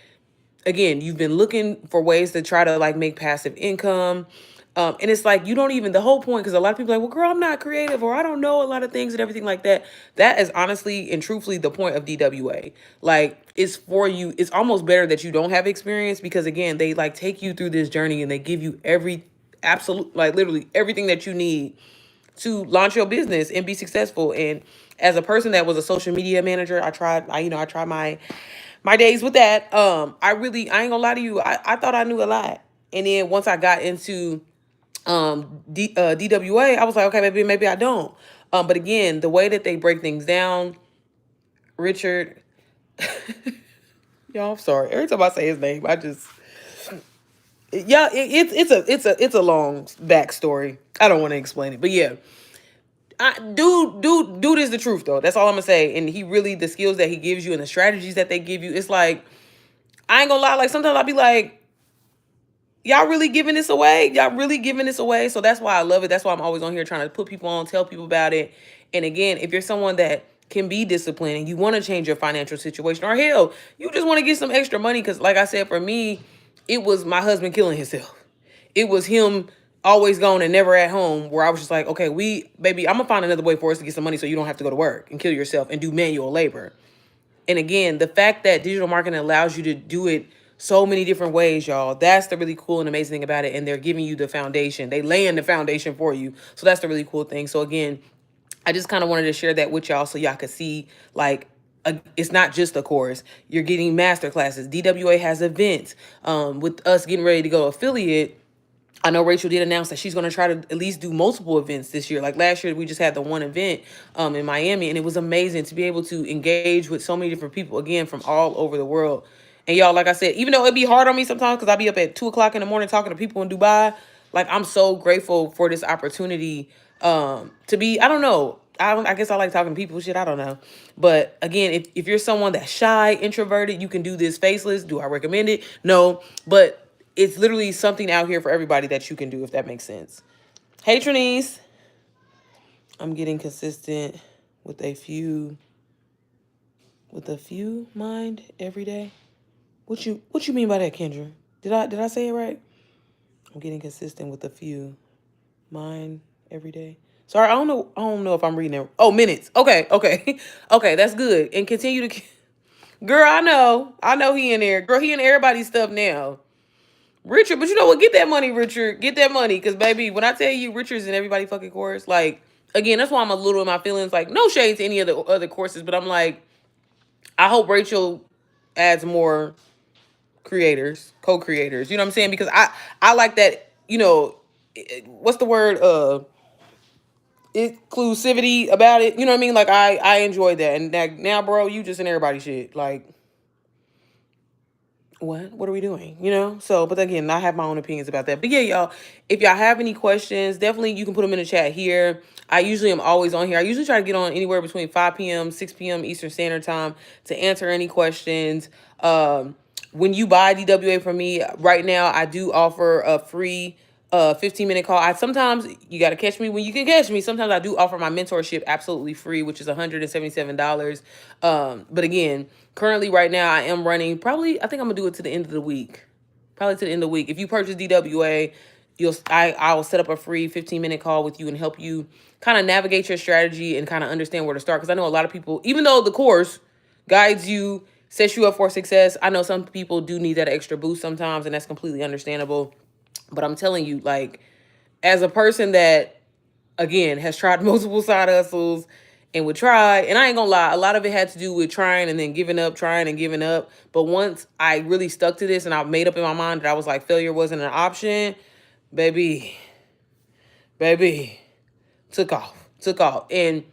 again, you've been looking for ways to try to like make passive income, and it's like, you don't even, the whole point, because a lot of people are like, well, girl, I'm not creative, or I don't know a lot of things and everything like that. That is honestly and truthfully the point of DWA. Like, it's for you. It's almost better that you don't have experience because, again, they like take you through this journey and they give you absolute, like literally everything that you need to launch your business and be successful. And as a person that was a social media manager, I tried my days with that. I ain't gonna lie to you. I thought I knew a lot. And then once I got into DWA, I was like, okay, maybe I don't. But again, the way that they break things down, Richard, y'all, I'm sorry. Every time I say his name, yeah, it's a long backstory. I don't want to explain it, but yeah, dude is the truth though. That's all I'm gonna say. And he really, the skills that he gives you and the strategies that they give you, it's like, I ain't gonna lie. Like sometimes I'll be like, y'all really giving this away? Y'all really giving this away? So that's why I love it. That's why I'm always on here trying to put people on, tell people about it. And again, if you're someone that can be disciplined and you want to change your financial situation, or hell, you just want to get some extra money. Because like I said, for me, it was my husband killing himself. It was him always gone and never at home, where I was just like, okay, baby, I'm going to find another way for us to get some money so you don't have to go to work and kill yourself and do manual labor. And again, the fact that digital marketing allows you to do it so many different ways, y'all. That's the really cool and amazing thing about it. And they're giving you the foundation. They laying the foundation for you. So that's the really cool thing. So again, I just kind of wanted to share that with y'all so y'all could see, like, it's not just a course. You're getting master classes. DWA has events. With us getting ready to go affiliate, I know Rachel did announce that she's going to try to at least do multiple events this year. Like last year, we just had the one event in Miami, and it was amazing to be able to engage with so many different people, again, from all over the world. And y'all, like I said, even though it'd be hard on me sometimes because I'll be up at 2 o'clock in the morning talking to people in Dubai, like I'm so grateful for this opportunity to be, I don't know. I guess I like talking to people. Shit, I don't know. But again, if you're someone that's shy, introverted, you can do this faceless. Do I recommend it? No. But it's literally something out here for everybody that you can do, if that makes sense. Hey, Trinice. I'm getting consistent with a few mind every day. What you mean by that, Kendra? Did I say it right? I'm getting consistent with a few mind every day. Sorry, I don't know if I'm reading it. Oh, minutes. Okay. Okay, that's good. And continue to girl, I know he in there. Girl, he in everybody's stuff now. Richard, but you know what? Get that money, Richard. Get that money. Because, baby, when I tell you Richard's in everybody fucking course, like, again, that's why I'm a little in my feelings. Like, no shade to any of the other courses, but I'm like, I hope Rachel adds more creators, co-creators. You know what I'm saying? Because I like that, what's the word? Inclusivity about it. You know what I mean? Like, I enjoy that. And now, bro, you just in everybody's shit. Like, what are we doing? So, but again, I have my own opinions about that. But yeah, y'all, if y'all have any questions, definitely you can put them in the chat here. I usually am always on here. I usually try to get on anywhere between 5 p.m., 6 p.m. Eastern Standard Time to answer any questions. When you buy DWA from me right now, I do offer a free 15-minute call. Sometimes you got to catch me when you can catch me. Sometimes I do offer my mentorship absolutely free, which is $177. But again, currently right now I am running probably, I think I'm gonna do it to the end of the week. Probably to the end of the week. If you purchase DWA, I will set up a free 15-minute call with you and help you kind of navigate your strategy and kind of understand where to start. Because I know a lot of people, even though the course guides you, sets you up for success, I know some people do need that extra boost sometimes, and that's completely understandable. But I'm telling you, like, as a person that, again, has tried multiple side hustles and would try, and I ain't gonna lie, a lot of it had to do with trying and then giving up, trying and giving up. But once I really stuck to this and I made up in my mind that I was like, failure wasn't an option, baby, took off. And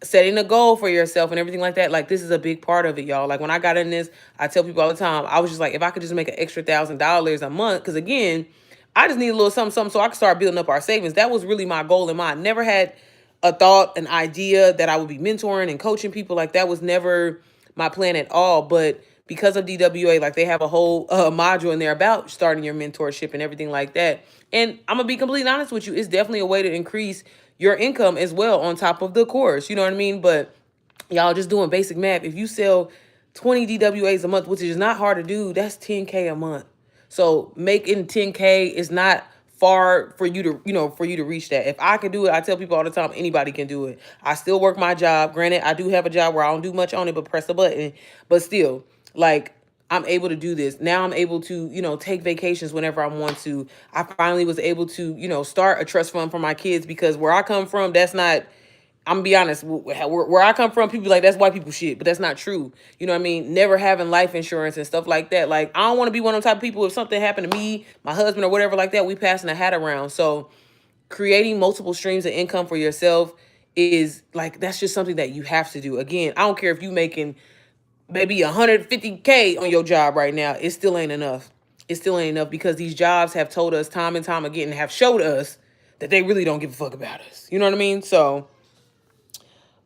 setting a goal for yourself and everything like that, like, this is a big part of it, y'all. Like, when I got in this, I tell people all the time, I was just like, if I could just make an extra $1,000 a month, because again, I just need a little something so I can start building up our savings. That was really my goal in mind. Never had a thought, an idea that I would be mentoring and coaching people. Like, that was never my plan at all. But because of DWA, like, they have a whole module in there about starting your mentorship and everything like that. And I'm gonna be completely honest with you, it's definitely a way to increase your income as well on top of the course. You know what I mean? But y'all, just doing basic math, if you sell 20 DWAs a month, which is not hard to do, that's 10K a month. So making 10K is not far for you to reach that. If I can do it, I tell people all the time, anybody can do it. I still work my job. Granted, I do have a job where I don't do much on it but press a button. But still, like, I'm able to do this. Now I'm able to, take vacations whenever I want to. I finally was able to, start a trust fund for my kids, because where I come from, that's not, I'm gonna be honest, where I come from, people be like, that's white people shit, but that's not true. You know what I mean? Never having life insurance and stuff like that. Like, I don't want to be one of the type of people, if something happened to me, my husband or whatever like that, we passing a hat around. So creating multiple streams of income for yourself is like, that's just something that you have to do. Again, I don't care if you making maybe 150K on your job right now, it still ain't enough. It still ain't enough, because these jobs have told us time and time again, have showed us that they really don't give a fuck about us. You know what I mean? So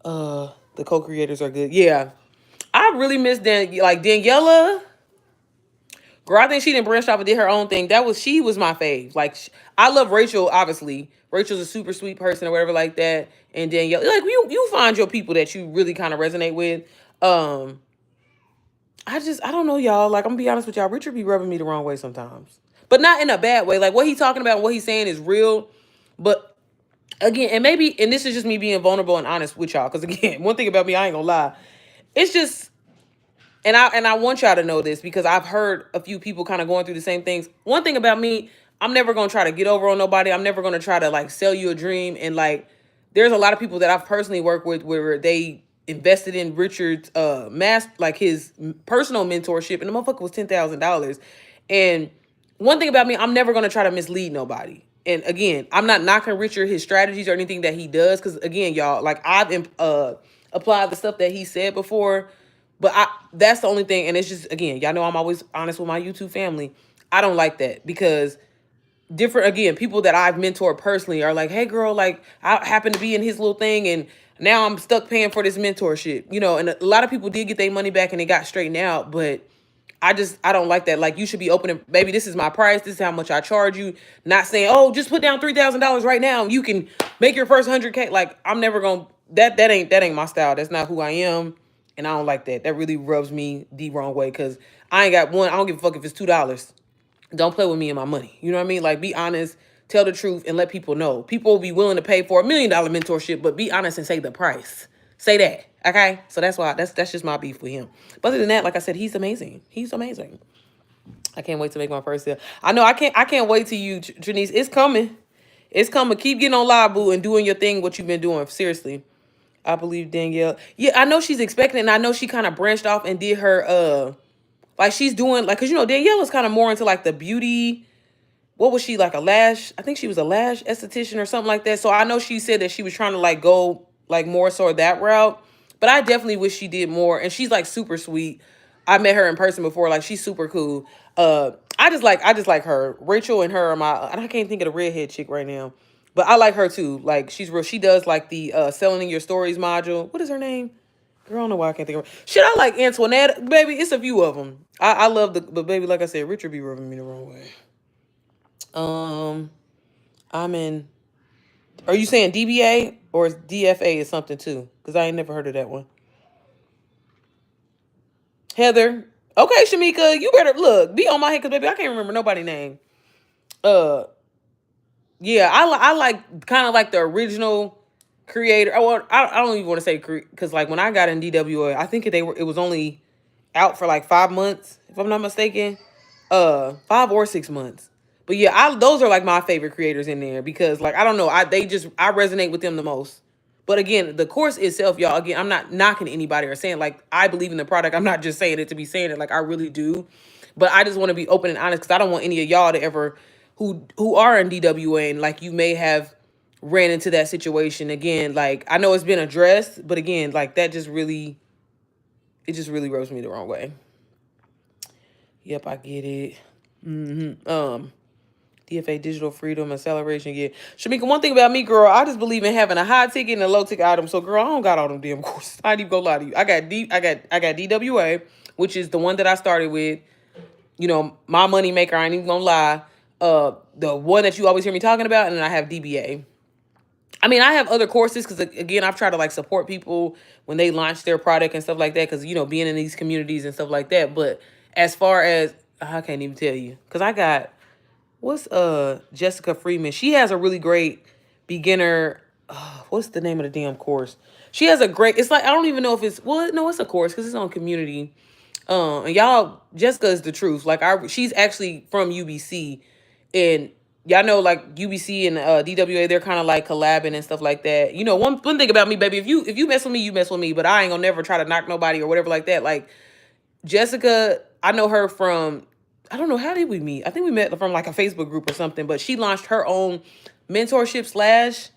the co-creators are good. Yeah. I really miss Daniela. Girl, I think she didn't branch off and did her own thing. She was my fave. Like, I love Rachel, obviously. Rachel's a super sweet person or whatever like that. And Danielle, like, you find your people that you really kind of resonate with. I don't know, y'all. Like, I'm gonna be honest with y'all. Richard be rubbing me the wrong way sometimes, but not in a bad way. Like, what he's talking about, what he's saying is real. But again, and this is just me being vulnerable and honest with y'all. Because again, one thing about me, I ain't gonna lie. It's just, And I want y'all to know this because I've heard a few people kind of going through the same things. One thing about me, I'm never gonna try to get over on nobody. I'm never gonna try to like sell you a dream. And like, there's a lot of people that I've personally worked with where they invested in Richard's like his personal mentorship, and the motherfucker was $10,000. And one thing about me, I'm never gonna try to mislead nobody. And again, I'm not knocking Richard his strategies or anything that he does, because again, y'all, like I've applied the stuff that he said before, but that's the only thing. And it's just, again, y'all know I'm always honest with my YouTube family. I don't like that because different, again, people that I've mentored personally are like, hey girl, like I happen to be in his little thing and now I'm stuck paying for this mentorship, and a lot of people did get their money back and it got straightened out, but I don't like that. Like, you should be open and, baby, this is my price, this is how much I charge you. Not saying, oh, just put down $3,000 right now and you can make your first 100K. Like, I'm never gonna, that ain't my style. That's not who I am. And I don't like that. That really rubs me the wrong way, because I don't give a fuck if it's $2. Don't play with me and my money. You know what I mean? Like, be honest, tell the truth, and let people know. People will be willing to pay for $1 million mentorship, but be honest and say the price. Say that. Okay? So that's just my beef with him. But other than that, like I said, he's amazing. He's amazing. I can't wait to make my first sale. I know I can't wait till you, Trinice. It's coming. It's coming. Keep getting on live, boo, and doing your thing, what you've been doing. Seriously. I believe Danielle. Yeah, I know she's expecting it, and I know she kind of branched off and did her like she's doing, like, because Danielle is kind of more into like the beauty. What was she, like a lash? I think she was a lash esthetician or something like that. So I know she said that she was trying to like go like more so that route. But I definitely wish she did more. And she's like super sweet. I met her in person before. Like, she's super cool. I just like her. Rachel and her are and I can't think of the redhead chick right now. But I like her too. Like, she's real. She does like the selling in your stories module. What is her name? Girl, I don't know why I can't think of her. Shit, I like Antoinette. Baby, it's a few of them. I love but baby, like I said, Richard be rubbing me the wrong way. I'm in. Are you saying DBA or is DFA is something too? Because I ain't never heard of that one. Heather. Okay, Shamika, you better look. Be on my head, because baby, I can't remember nobody's name. Yeah, I like kind of like the original creator. Well, I don't even want to say because like when I got in DWA, I think it was only out for like 5 months, if I'm not mistaken. 5 or 6 months. But yeah, those are like my favorite creators in there, because like I don't know, I resonate with them the most. But again, the course itself, y'all, again, I'm not knocking anybody or saying like I believe in the product. I'm not just saying it to be saying it, like I really do. But I just want to be open and honest, because I don't want any of y'all to ever who are in DWA and like you may have ran into that situation again. Like, I know it's been addressed, but again, like that just really rubs me the wrong way. Yep, I get it. DFA, digital freedom, acceleration. Yeah, Shamika, one thing about me, girl, I just believe in having a high ticket and a low ticket item. So, girl, I don't got all them damn courses. I ain't even gonna lie to you. I got DWA, which is the one that I started with. My money maker. I ain't even gonna lie. The one that you always hear me talking about, and then I have DBA. I mean, I have other courses because, again, I've tried to like support people when they launch their product and stuff like that, because being in these communities and stuff like that. But as far as, I can't even tell you, because I got, what's Jessica Freeman? She has a really great beginner. What's the name of the damn course? She has a great. It's like, I don't even know if it's, well, no, it's a course because it's on community. And y'all, Jessica is the truth. Like, she's actually from UBC, and y'all know like UBC and DWA, they're kind of like collabing and stuff like that. One thing about me, baby, if you mess with me, you mess with me. But I ain't gonna never try to knock nobody or whatever like that. Like, Jessica, I know her from, I don't know, how did we meet? I think we met from like a Facebook group or something. But she launched her own mentorship slash,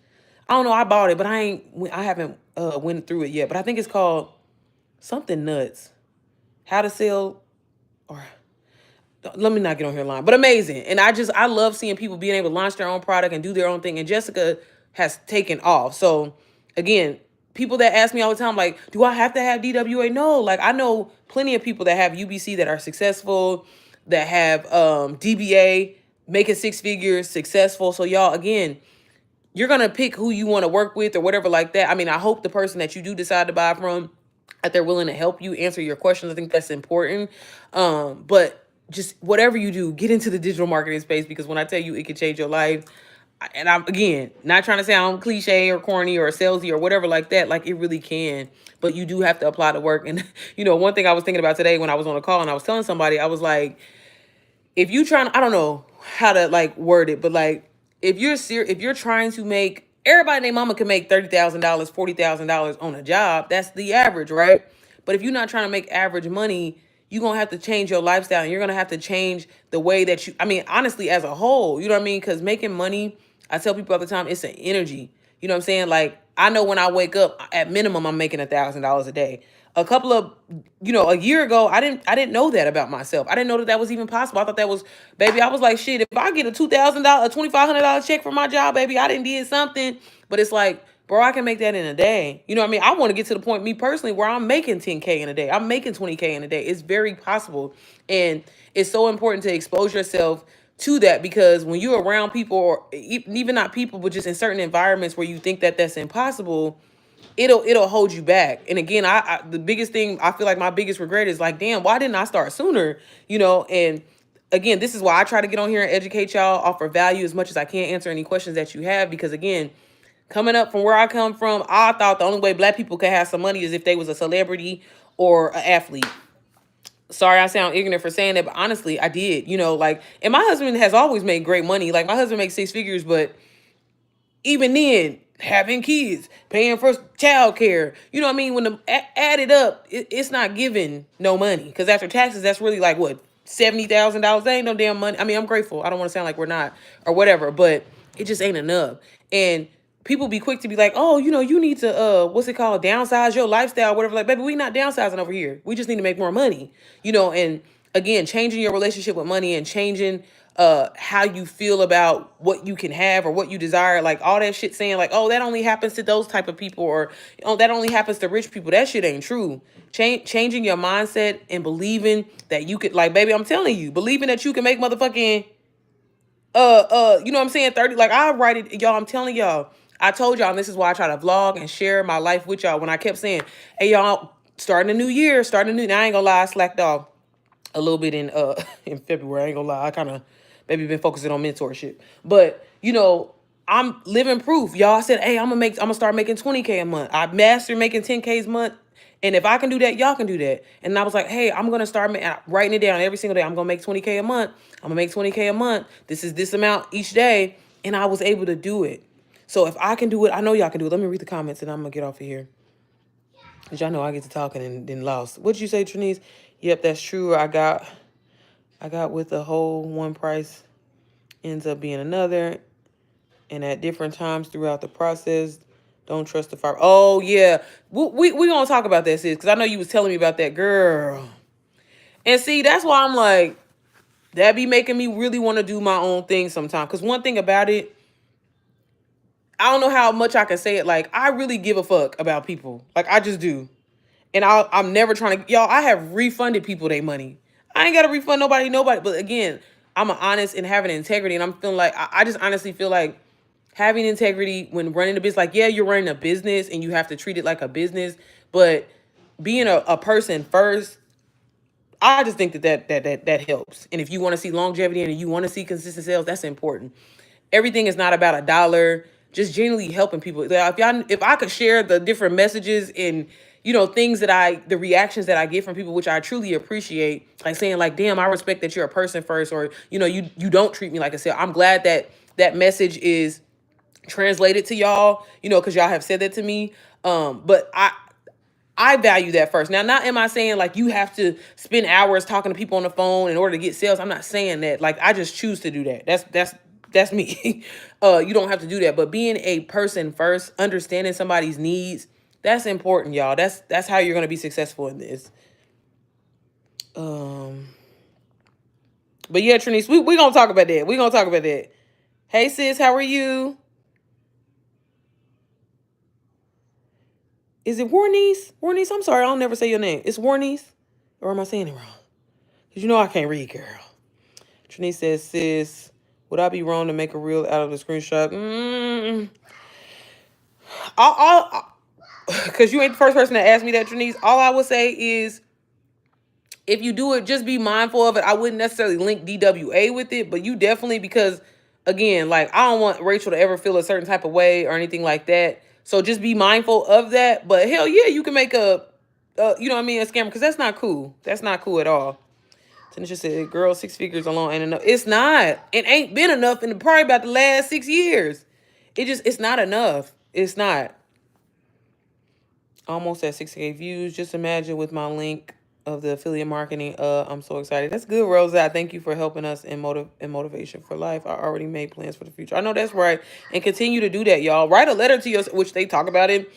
I don't know, I bought it, but I haven't went through it yet. But I think it's called something nuts. How to sell, or let me not get on here line, but amazing. And I love seeing people being able to launch their own product and do their own thing. And Jessica has taken off. So again, people that ask me all the time, like, do I have to have DWA? No, like I know plenty of people that have UBC that are successful, that have DBA, making 6 figures, successful. So y'all, again, you're going to pick who you want to work with or whatever like that. I mean, I hope the person that you do decide to buy from, that they're willing to help you answer your questions. I think that's important. But just whatever you do, get into the digital marketing space, because when I tell you it can change your life, and I'm again not trying to sound cliche or corny or salesy or whatever like that. Like it really can, but you do have to apply the work. And one thing I was thinking about today when I was on a call and I was telling somebody, I was like, if you trying, I don't know how to like word it, but like if you're trying to make everybody and their mama can make $30,000, $40,000 on a job, that's the average, right? But if you're not trying to make average money, you're gonna have to change your lifestyle and you're gonna have to change the way that I mean, honestly, as a whole, you know what I mean? Because making money, I tell people all the time, it's an energy. You know what I'm saying? Like, I know when I wake up, at minimum, I'm making $1,000 a day. A couple of, a year ago, I didn't know that about myself. I didn't know that that was even possible. I thought that was, baby, I was like, shit, if I get a $2,000, a $2,500 check from my job, baby, I didn't did something. But it's like, bro, I can make that in a day. You know what I mean? I want to get to the point, me personally, where I'm making 10K in a day. I'm making 20K in a day. It's very possible. And it's so important to expose yourself to that, because when you're around people, or even not people, but just in certain environments where you think that that's impossible, it'll hold you back. And again, the biggest thing, I feel like my biggest regret is like, damn, why didn't I start sooner? And again, this is why I try to get on here and educate y'all, offer value as much as I can, answer any questions that you have, because again, coming up from where I come from, I thought the only way black people could have some money is if they was a celebrity or an athlete. Sorry, I sound ignorant for saying that, but honestly, I did. And my husband has always made great money. Like, my husband makes 6 figures, but even then, having kids, paying for child care, you know what I mean? When add it up, it's not giving no money. Because after taxes, that's really like, what, $70,000? That ain't no damn money. I mean, I'm grateful. I don't want to sound like we're not or whatever, but it just ain't enough. And people be quick to be like, oh, you need to, what's it called? Downsize your lifestyle, whatever. Like, baby, we not downsizing over here. We just need to make more money, and again, changing your relationship with money and changing how you feel about what you can have or what you desire, like all that shit saying like, oh, that only happens to those type of people, or oh, that only happens to rich people. That shit ain't true. Changing your mindset and believing that you could, like, baby, I'm telling you, believing that you can make motherfucking you know what I'm saying, 30, like, I write it, y'all, I'm telling y'all, I told y'all, and this is why I try to vlog and share my life with y'all, when I kept saying, hey, y'all, starting a new year, now I ain't gonna lie, I slacked off a little bit in in February. I ain't gonna lie, I kind of maybe been focusing on mentorship, but I'm living proof. Y'all said, hey, I'm gonna start making 20K a month. I mastered making 10K a month, and if I can do that, y'all can do that. And I was like, hey, I'm gonna start writing it down every single day. I'm gonna make 20K a month. I'm gonna make 20K a month. This is this amount each day, and I was able to do it. So if I can do it, I know y'all can do it. Let me read the comments, and I'm gonna get off of here. Cause y'all know I get to talking and then lost. What'd you say, Trinice? Yep, that's true. I got with the whole one price ends up being another, and at different times throughout the process, don't trust the fire. Oh yeah, we gonna talk about that, sis, because I know you was telling me about that, girl. And see, that's why I'm like, that be making me really want to do my own thing sometimes. Because one thing about it, I don't know how much I can say it. Like, I really give a fuck about people. Like, I just do. And I'm never trying to, y'all, I have refunded people their money. I ain't got to refund nobody. But again, I'm honest and having integrity. And I'm feeling like, I just honestly feel like having integrity when running a business, like, yeah, you're running a business and you have to treat it like a business. But being a person first, I just think that helps. And if you want to see longevity and you want to see consistent sales, that's important. Everything is not about a dollar. Just genuinely helping people. If I could share the different messages and things that the reactions that I get from people, which I truly appreciate, like saying like, damn, I respect that you're a person first, or you don't treat me like a sale. I'm glad that message is translated to y'all, because y'all have said that to me. But I value that first. Now, not am I saying like you have to spend hours talking to people on the phone in order to get sales. I'm not saying that. Like, I just choose to do that. That's me. You don't have to do that. But being a person first, understanding somebody's needs, that's important, y'all. That's how you're gonna be successful in this. But yeah, Trinice, we gonna talk about that. Hey sis, how are you? Is it Warnice? Warnice, I'm sorry, I'll never say your name. It's Warnice? Or am I saying it wrong? Because I can't read, girl. Trinice says, sis, would I be wrong to make a reel out of the screenshot? Because you ain't the first person to ask me that, Trinice. All I would say is, if you do it, just be mindful of it. I wouldn't necessarily link DWA with it, but you definitely, because again, like I don't want Rachel to ever feel a certain type of way or anything like that. So just be mindful of that. But hell yeah, you can make you know what I mean, a scammer, because that's not cool. That's not cool at all. Tanisha said, "Girl, 6 figures alone ain't enough." It's not. It ain't been enough in probably about the last 6 years. It's not enough. It's not. Almost at 6K views. Just imagine with my link of the affiliate marketing. I'm so excited. That's good, Rosa. Thank you for helping us in motivation for life. I already made plans for the future. I know that's right. And continue to do that, y'all. Write a letter to yourself, which they talk about it.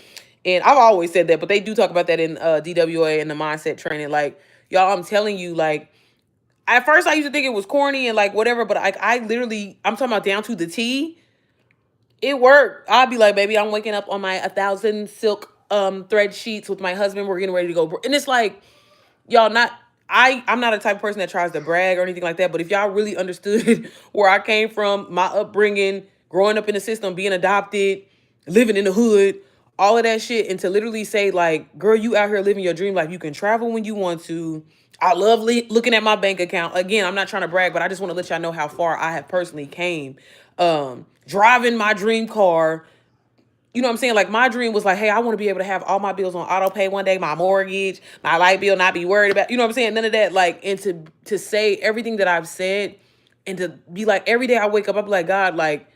And I've always said that, but they do talk about that in DWA and the mindset training. Like, y'all, I'm telling you, like, at first I used to think it was corny and like whatever, but I literally, I'm talking about down to the T. It worked. I'd be like, baby, I'm waking up on my 1,000 silk thread sheets with my husband. We're getting ready to go. And it's like, y'all, I'm not a type of person that tries to brag or anything like that. But if y'all really understood where I came from, my upbringing, growing up in the system, being adopted, living in the hood, all of that shit, and to literally say like, girl, you out here living your dream life. You can travel when you want to. I love looking at my bank account. Again, I'm not trying to brag, but I just want to let y'all know how far I have personally came. Driving my dream car. You know what I'm saying? Like, my dream was like, hey, I want to be able to have all my bills on auto pay one day, my mortgage, my light bill, not be worried about, you know what I'm saying? None of that. Like, and to say everything that I've said and to be like, every day I wake up, I'm like, God, like,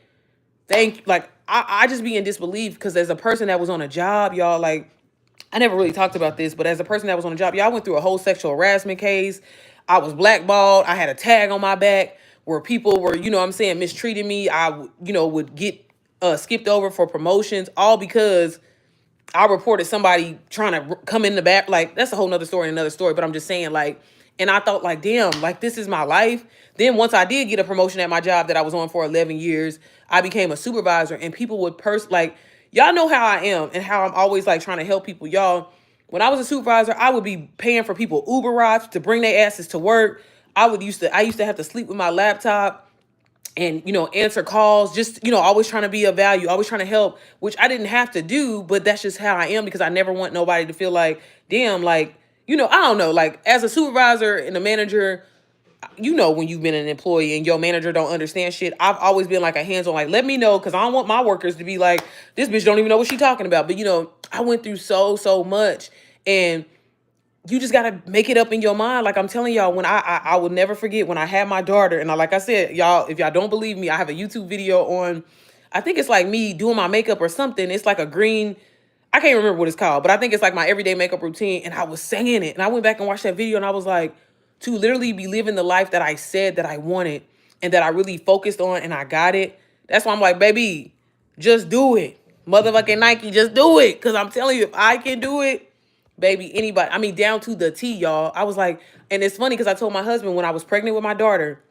thank you. Like, I just be in disbelief because as a person that was on a job, y'all, like, I never really talked about this, but as a person that was on a job, y'all, went through a whole sexual harassment case. I was blackballed. I had a tag on my back where people were, you know what I'm saying, mistreating me. Would get skipped over for promotions, all because I reported somebody trying to come in the back. Like, that's a whole nother story, another story. But I'm just saying, like, and I thought, like, damn, like, this is my life. Then once I did get a promotion at my job that I was on for 11 years, I became a supervisor, and people would like, y'all know how I am and how I'm always like trying to help people. Y'all, when I was a supervisor, I would be paying for people Uber rides to bring their asses to work. I used to have to sleep with my laptop and, answer calls, just, always trying to be of value, always trying to help, which I didn't have to do, but that's just how I am because I never want nobody to feel like, damn, like, I don't know, like as a supervisor and a manager, when you've been an employee and your manager don't understand shit, I've always been like a hands-on, like, let me know, because I don't want my workers to be like, this bitch don't even know what she talking about. But, I went through so much, and you just got to make it up in your mind. Like I'm telling y'all, when I will never forget when I had my daughter, and like I said, y'all, if y'all don't believe me, I have a YouTube video on, I think it's like me doing my makeup or something. It's like a green, I can't remember what it's called, but I think it's like my everyday makeup routine, and I was singing it, and I went back and watched that video, and I was like, to literally be living the life that I said that I wanted and that I really focused on and I got it. That's why I'm like, baby, just do it. Motherfucking Nike, just do it. Because I'm telling you, if I can do it, baby, anybody, I mean, down to the T, y'all. I was like, and it's funny because I told my husband when I was pregnant with my daughter,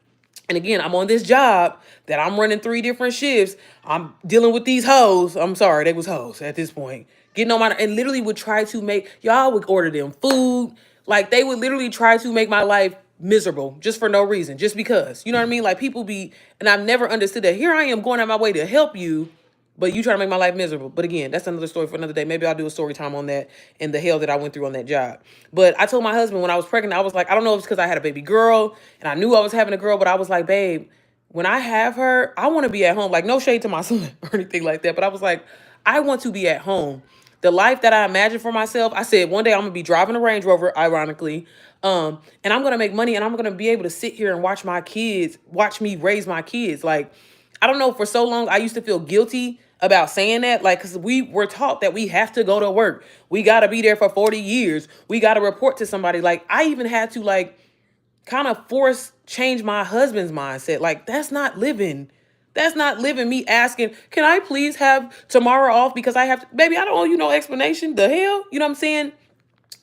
and again, I'm on this job that I'm running 3 different shifts. I'm dealing with these hoes. I'm sorry, they was hoes at this point. Getting on my, and literally would try to make, y'all would order them food. Like, they would literally try to make my life miserable just for no reason, just because. You know what I mean? Like, people be, and I've never understood that. Here I am going out my way to help you, but you try to make my life miserable. But again, that's another story for another day. Maybe I'll do a story time on that and the hell that I went through on that job. But I told my husband when I was pregnant, I was like, I don't know if it's because I had a baby girl and I knew I was having a girl, but I was like, babe, when I have her, I want to be at home. Like, no shade to my son or anything like that. But I was like, I want to be at home. The life that I imagined for myself, I said, one day I'm going to be driving a Range Rover, ironically, and I'm going to make money, and I'm going to be able to sit here and watch my kids, watch me raise my kids. Like, I don't know, for so long, I used to feel guilty about saying that, like, because we were taught that we have to go to work. We got to be there for 40 years. We got to report to somebody. Like, I even had to, like, kind of change my husband's mindset. Like, that's not living. That's not living. Me asking, can I please have tomorrow off because I have to, baby, I don't owe you no explanation. The hell? You know what I'm saying?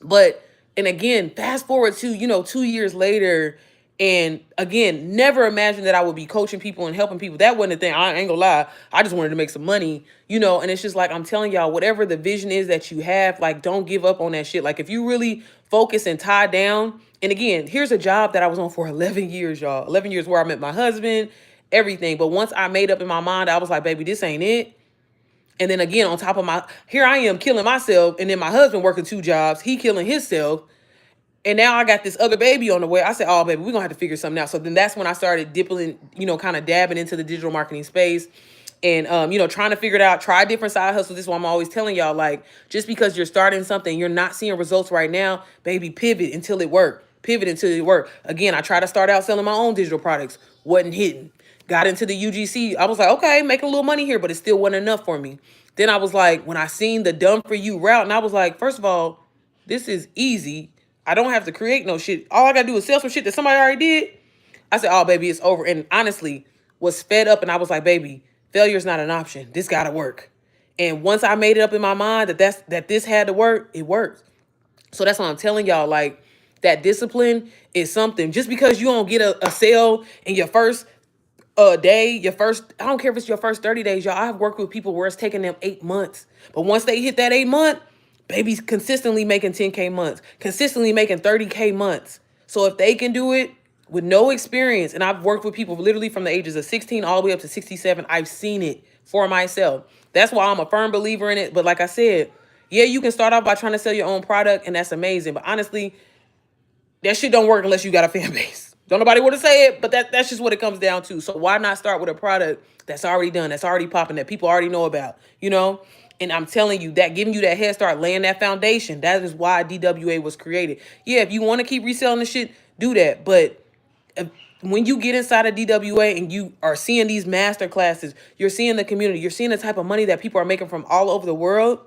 But, and again, fast forward to, 2 years later, and again, never imagined that I would be coaching people and helping people. That wasn't the thing. I ain't gonna lie. I just wanted to make some money, and it's just like, I'm telling y'all, whatever the vision is that you have, like, don't give up on that shit. Like, if you really focus and tie down, and again, here's a job that I was on for 11 years, y'all. 11 years where I met my husband, everything. But once I made up in my mind, I was like, baby, this ain't it. And then again, on top of here I am killing myself. And then my husband working 2 jobs. He killing himself. And now I got this other baby on the way. I said, oh, baby, we're going to have to figure something out. So then that's when I started dipping, kind of dabbing into the digital marketing space and, trying to figure it out, try different side hustles. This is why I'm always telling y'all, like, just because you're starting something, you're not seeing results right now, baby, pivot until it work. Pivot until it work. Again, I tried to start out selling my own digital products. Wasn't hitting. Got into the UGC. I was like, okay, making a little money here, but it still wasn't enough for me. Then I was like, when I seen the done for you route, and I was like, first of all, this is easy. I don't have to create no shit. All I gotta do is sell some shit that somebody already did. I said, oh, baby, it's over. And honestly, was fed up. And I was like, baby, failure's not an option. This gotta work. And once I made it up in my mind that this had to work, it worked. So that's why I'm telling y'all, like, that discipline is something. Just because you don't get a sale in your first day, I don't care if it's your first 30 days, y'all. I've worked with people where it's taking them 8 months. But once they hit that 8 month, baby's consistently making 10K months, consistently making 30K months. So if they can do it with no experience, and I've worked with people literally from the ages of 16 all the way up to 67, I've seen it for myself. That's why I'm a firm believer in it. But like I said, yeah, you can start off by trying to sell your own product, and that's amazing. But honestly, that shit don't work unless you got a fan base. Don't nobody want to say it, but that's just what it comes down to. So why not start with a product that's already done, that's already popping, that people already know about, And I'm telling you, that giving you that head start, laying that foundation, that is why DWA was created. Yeah, if you want to keep reselling the shit, do that. But when you get inside of DWA and you are seeing these master classes, you're seeing the community, you're seeing the type of money that people are making from all over the world,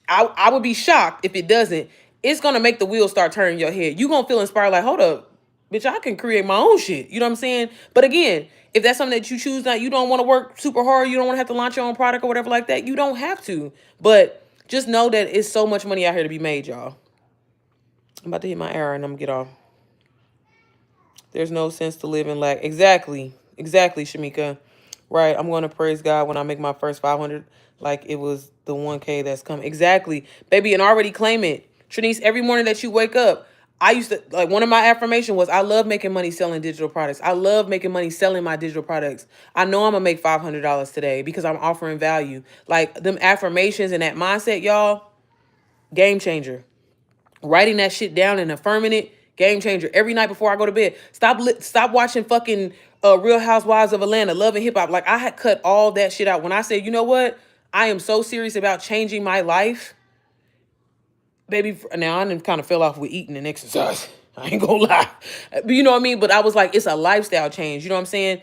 I would be shocked if it doesn't. It's going to make the wheels start turning in your head. You're going to feel inspired like, hold up, bitch, I can create my own shit. You know what I'm saying? But again, if that's something that you choose, not, you don't want to work super hard, you don't want to have to launch your own product or whatever like that, you don't have to. But just know that it's so much money out here to be made, y'all. I'm about to hit my arrow and I'm going to get off. There's no sense to live in lack. Exactly, Shamika. Right, I'm going to praise God when I make my first 500 like it was the 1K that's coming. Exactly, baby, and already claim it. Trinice, every morning that you wake up, I used to, like, one of my affirmations was, I love making money selling digital products. I love making money selling my digital products. I know I'm going to make $500 today because I'm offering value. Like, them affirmations and that mindset, y'all, game changer. Writing that shit down and affirming it, game changer. Every night before I go to bed, stop watching fucking Real Housewives of Atlanta, Love and Hip Hop. Like, I had cut all that shit out. When I said, you know what, I am so serious about changing my life, baby. Now I done kind of fell off with eating and exercise. I ain't gonna lie, but you know what I mean. But I was like, it's a lifestyle change. You know what I'm saying?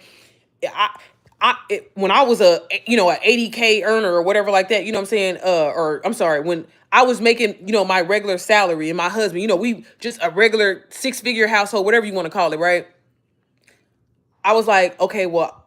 When I was a 80K earner or whatever like that, you know what I'm saying? Or I'm sorry, when I was making, my regular salary, and my husband, we just a regular 6-figure household, whatever you want to call it, right? I was like, okay, well,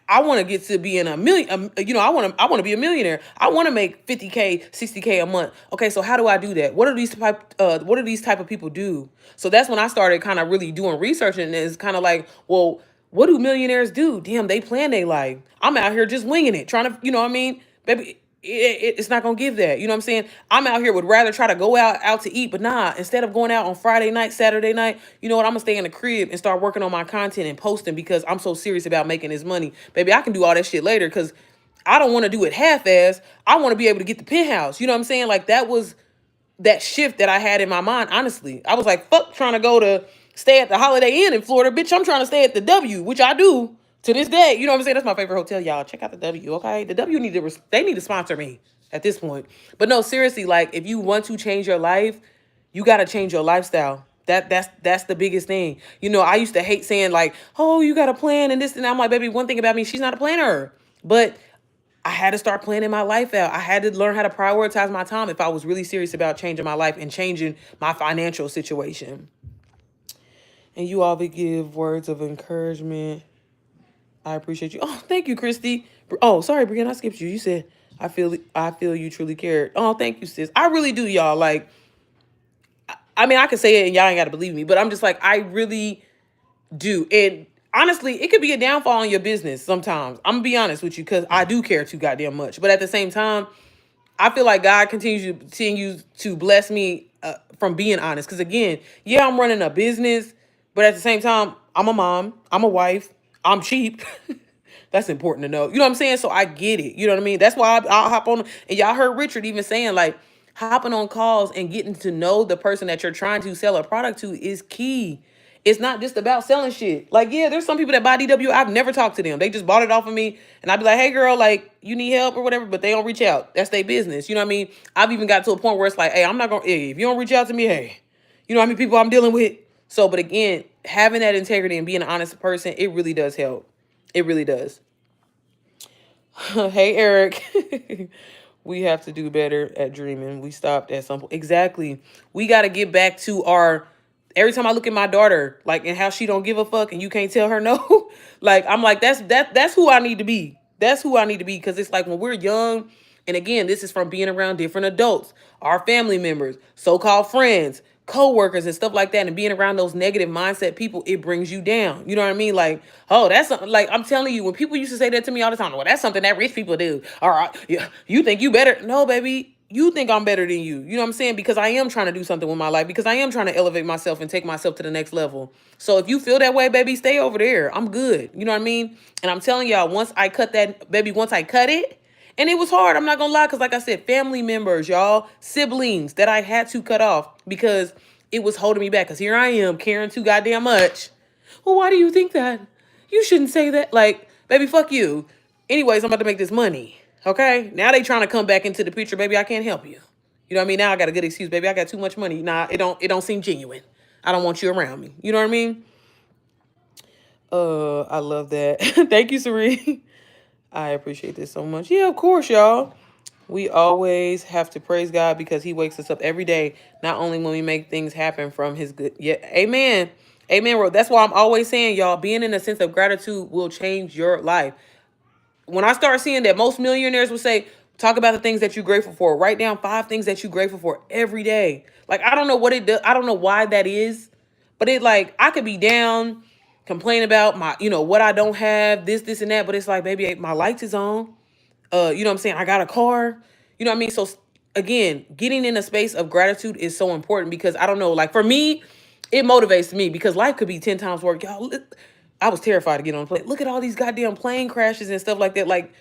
I want to get to being a million, I want to be a millionaire. I want to make 50K, 60K a month. Okay, so how do I do that? What do these type of people do? So that's when I started kind of really doing research, and it's kind of like, well, what do millionaires do? Damn, they plan their life. I'm out here just winging it, trying to, baby, it's not gonna give that. You know what I'm saying? I'm out here would rather try to go out to eat, but nah, instead of going out on Friday night, Saturday night, you know what? I'm gonna stay in the crib and start working on my content and posting because I'm so serious about making this money. Baby, I can do all that shit later because I don't want to do it half-ass. I want to be able to get the penthouse. You know what I'm saying? Like, that was that shift that I had in my mind, honestly. I was like, fuck trying to go to stay at the Holiday Inn in Florida. Bitch, I'm trying to stay at the W, which I do to this day. You know what I'm saying? That's my favorite hotel, y'all. Check out the W, okay? The W they need to sponsor me at this point. But no, seriously, like, if you want to change your life, you got to change your lifestyle. That's the biggest thing. I used to hate saying, like, oh, you got a plan and this and that. I'm like, baby, one thing about me, she's not a planner. But I had to start planning my life out. I had to learn how to prioritize my time if I was really serious about changing my life and changing my financial situation. And you all would give words of encouragement. I appreciate you. Oh, thank you, Christy. Oh, sorry, Brianna, I skipped you. You said, I feel you truly cared. Oh, thank you, sis. I really do, y'all. Like, I mean, I can say it and y'all ain't got to believe me, but I'm just like, I really do. And honestly, it could be a downfall in your business sometimes. I'm gonna be honest with you because I do care too goddamn much. But at the same time, I feel like God continues to bless me from being honest. Because again, yeah, I'm running a business, but at the same time, I'm a mom, I'm a wife, I'm cheap. That's important to know. You know what I'm saying? So I get it. You know what I mean? That's why I'll hop on. And y'all heard Richard even saying, like, Hopping on calls and getting to know the person that you're trying to sell a product to is key. It's not just about selling shit. Like, yeah, there's some people that buy DW. I've never talked to them. They just bought it off of me. And I'd be like, hey, girl, like, you need help or whatever, but they don't reach out. That's their business. You know what I mean? I've even got to a point where it's like, hey, I'm not going to, hey, if you don't reach out to me, hey, you know how many people I'm dealing with? So, but again, having that integrity and being an honest person, it really does help. It really does. Hey, Eric. We have to do better at dreaming. We stopped at some point. Exactly. We got to get back to our, every time I look at my daughter, like, and how she don't give a fuck and you can't tell her no, like, I'm like, that's who I need to be. That's who I need to be. Cause it's like when we're young, and again, this is from being around different adults, our family members, so-called friends, co-workers and stuff like that, and being around those negative mindset people, it brings you down. You know what I mean? Like, oh, that's something, like, I'm telling you, when people used to say that to me all the time, well, that's something that rich people do. All right, yeah, you think you better. No, baby, you think I'm better than you. You know what I'm saying? Because I am trying to do something with my life, because I am trying to elevate myself and take myself to the next level. So if you feel that way, baby, stay over there. I'm good. You know what I mean? And I'm telling y'all, once I cut that, baby, once I cut it, and it was hard, I'm not gonna lie, because like I said, family members, y'all, siblings that I had to cut off because it was holding me back. Because here I am caring too goddamn much. Well, why do you think that? You shouldn't say that. Like, baby, fuck you. Anyways, I'm about to make this money. Okay? Now they trying to come back into the picture, baby. I can't help you. You know what I mean? Now I got a good excuse, baby. I got too much money. Nah, it don't seem genuine. I don't want you around me. You know what I mean? I love that. Thank you, Sari. I appreciate this so much. Yeah, of course, y'all. We always have to praise God because he wakes us up every day, not only when we make things happen from his good. Yeah, amen. Amen, bro. That's why I'm always saying, y'all, being in a sense of gratitude will change your life. When I start seeing that most millionaires will say, talk about the things that you're grateful for. Write down 5 things that you're grateful for every day. Like, I don't know what it does. I don't know why that is, but it, like, I could be down, complain about my, what I don't have, this and that. But it's like, baby, my lights is on. You know what I'm saying? I got a car. You know what I mean? So again, getting in a space of gratitude is so important because I don't know, like for me, it motivates me because life could be 10 times worse. Y'all, I was terrified to get on a plane. Look at all these goddamn plane crashes and stuff like that. Like,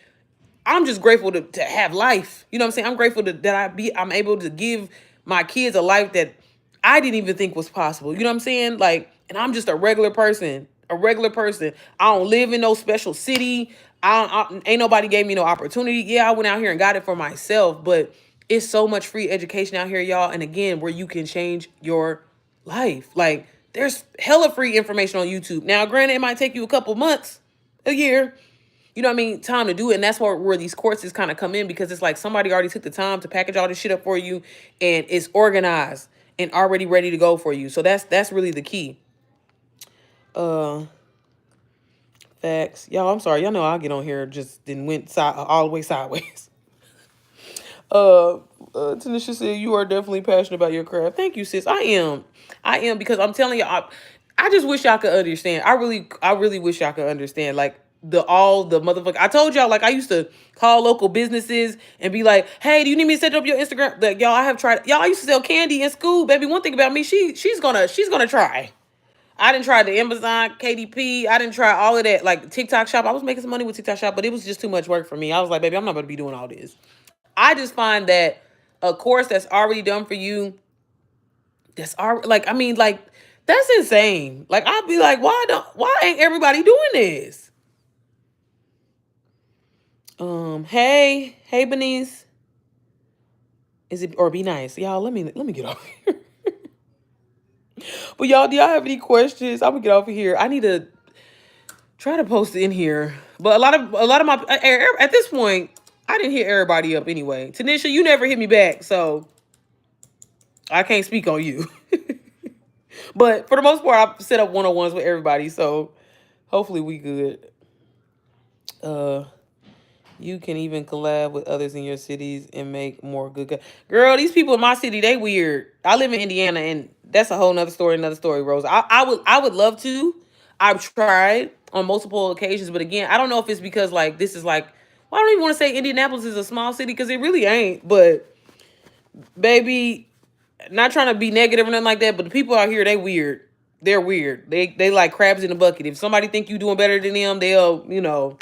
I'm just grateful to have life. You know what I'm saying? I'm grateful that I'm able to give my kids a life that I didn't even think was possible. You know what I'm saying? Like, and I'm just a regular person. A regular person. I don't live in no special city. Ain't nobody gave me no opportunity. Yeah, I went out here and got it for myself, but it's so much free education out here, y'all. And again, where you can change your life. Like, there's hella free information on YouTube. Now, granted, it might take you a couple months, a year, you know what I mean, time to do it. And that's where these courses kind of come in because it's like somebody already took the time to package all this shit up for you and it's organized and already ready to go for you. So that's really the key. Facts. Y'all, I'm sorry. Y'all know I'll get on here just then went all the way sideways. Tanisha said, you are definitely passionate about your craft. Thank you, sis. I am because I'm telling you, I just wish y'all could understand. I really wish y'all could understand. Like, all the motherfucker. I told y'all, like, I used to call local businesses and be like, hey, do you need me to set up your Instagram? Like, y'all, I have tried. Y'all, I used to sell candy in school, baby. One thing about me, she's gonna try. I didn't try the Amazon, KDP. I didn't try all of that. Like, TikTok shop. I was making some money with TikTok shop, but it was just too much work for me. I was like, baby, I'm not going to be doing all this. I just find that a course that's already done for you, that's already, like, I mean, like, that's insane. Like, I'd be like, why ain't everybody doing this? Hey, Benice. Is it, or be nice? Y'all, let me get off here. But y'all, do y'all have any questions? I'm gonna get off of here. I need to try to post it in here. But a lot of my, at this point, I didn't hit everybody up anyway. Tanisha, you never hit me back, so I can't speak on you. But for the most part, I've set up one-on-ones with everybody, so hopefully we good. You can even collab with others in your cities and make more good. Girl, these people in my city, they weird. I live in Indiana, and that's a whole nother story, Rose. I would love to. I've tried on multiple occasions, but again, I don't know if it's because, like, this is like, well, I don't even want to say Indianapolis is a small city because it really ain't. But, baby, not trying to be negative or nothing like that, but the people out here, they weird. They're weird. They like crabs in a bucket. If somebody think you doing better than them, they'll,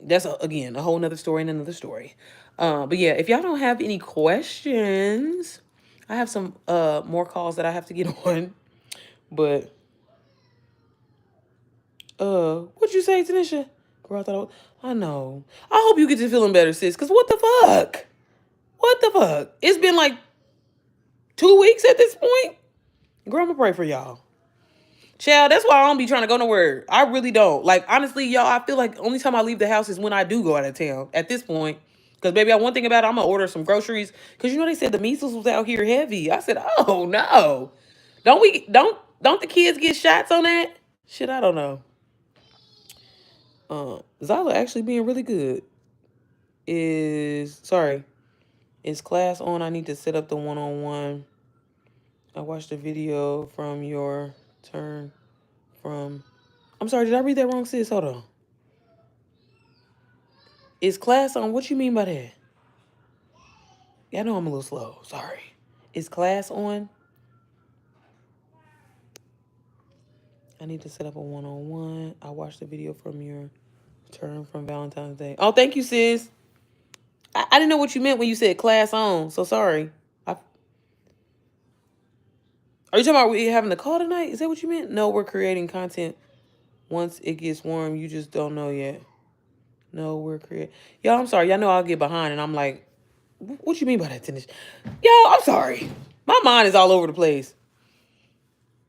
that's again a whole nother story and another story. But yeah, if y'all don't have any questions, I have some more calls that I have to get on. But what'd you say, Tanisha? Girl, I know. I hope you get to feeling better, sis. Cause what the fuck? What the fuck? It's been like 2 weeks at this point. Girl, I'm gonna pray for y'all. Child, that's why I don't be trying to go nowhere. I really don't. Like, honestly, y'all, I feel like only time I leave the house is when I do go out of town at this point. Because, baby, one thing about it, I'm going to order some groceries. Because, they said the measles was out here heavy. I said, oh, no. Don't the kids get shots on that? Shit, I don't know. Zyla actually being really good. Is class on? I need to set up the one-on-one. I watched the video from your turn from... I'm sorry, did I read that wrong, sis? Hold on. Is class on? What you mean by that? Yeah, I know I'm a little slow. Sorry. Is class on? I need to set up a one-on-one. I watched the video from your turn from Valentine's Day. Oh, thank you, sis. I didn't know what you meant when you said class on. So sorry. Are you talking about we having the call tonight? Is that what you meant? No, we're creating content. Once it gets warm, you just don't know yet. No, we're creating. Y'all, I'm sorry. Y'all know I'll get behind and I'm like, what you mean by that, Tanisha? Y'all, I'm sorry. My mind is all over the place.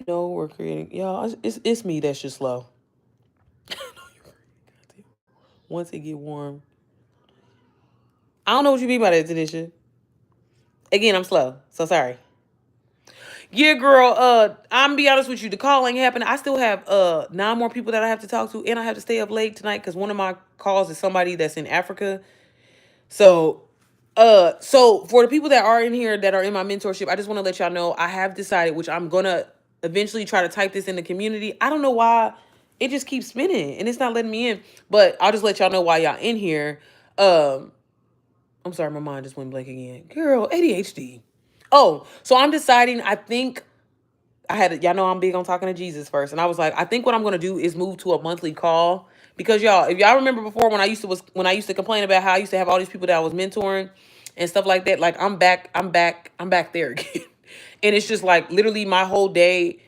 No, we're creating. Y'all, it's me that's just slow. Once it get warm. I don't know what you mean by that, Tanisha. Again, I'm slow. So sorry. Yeah, girl, I'm gonna be honest with you. The call ain't happening. I still have 9 more people that I have to talk to, and I have to stay up late tonight because one of my calls is somebody that's in Africa. So for the people that are in here that are in my mentorship, I just want to let y'all know I have decided, which I'm gonna eventually try to type this in the community. I don't know why it just keeps spinning and it's not letting me in, but I'll just let y'all know why y'all in here. I'm sorry, my mind just went blank again. Girl, ADHD. Oh, so I'm deciding, I think y'all know I'm big on talking to Jesus first. And I was like, I think what I'm going to do is move to a monthly call because y'all, if y'all remember before when I used to complain about how I used to have all these people that I was mentoring and stuff like that, like I'm back there again. And it's just like literally my whole day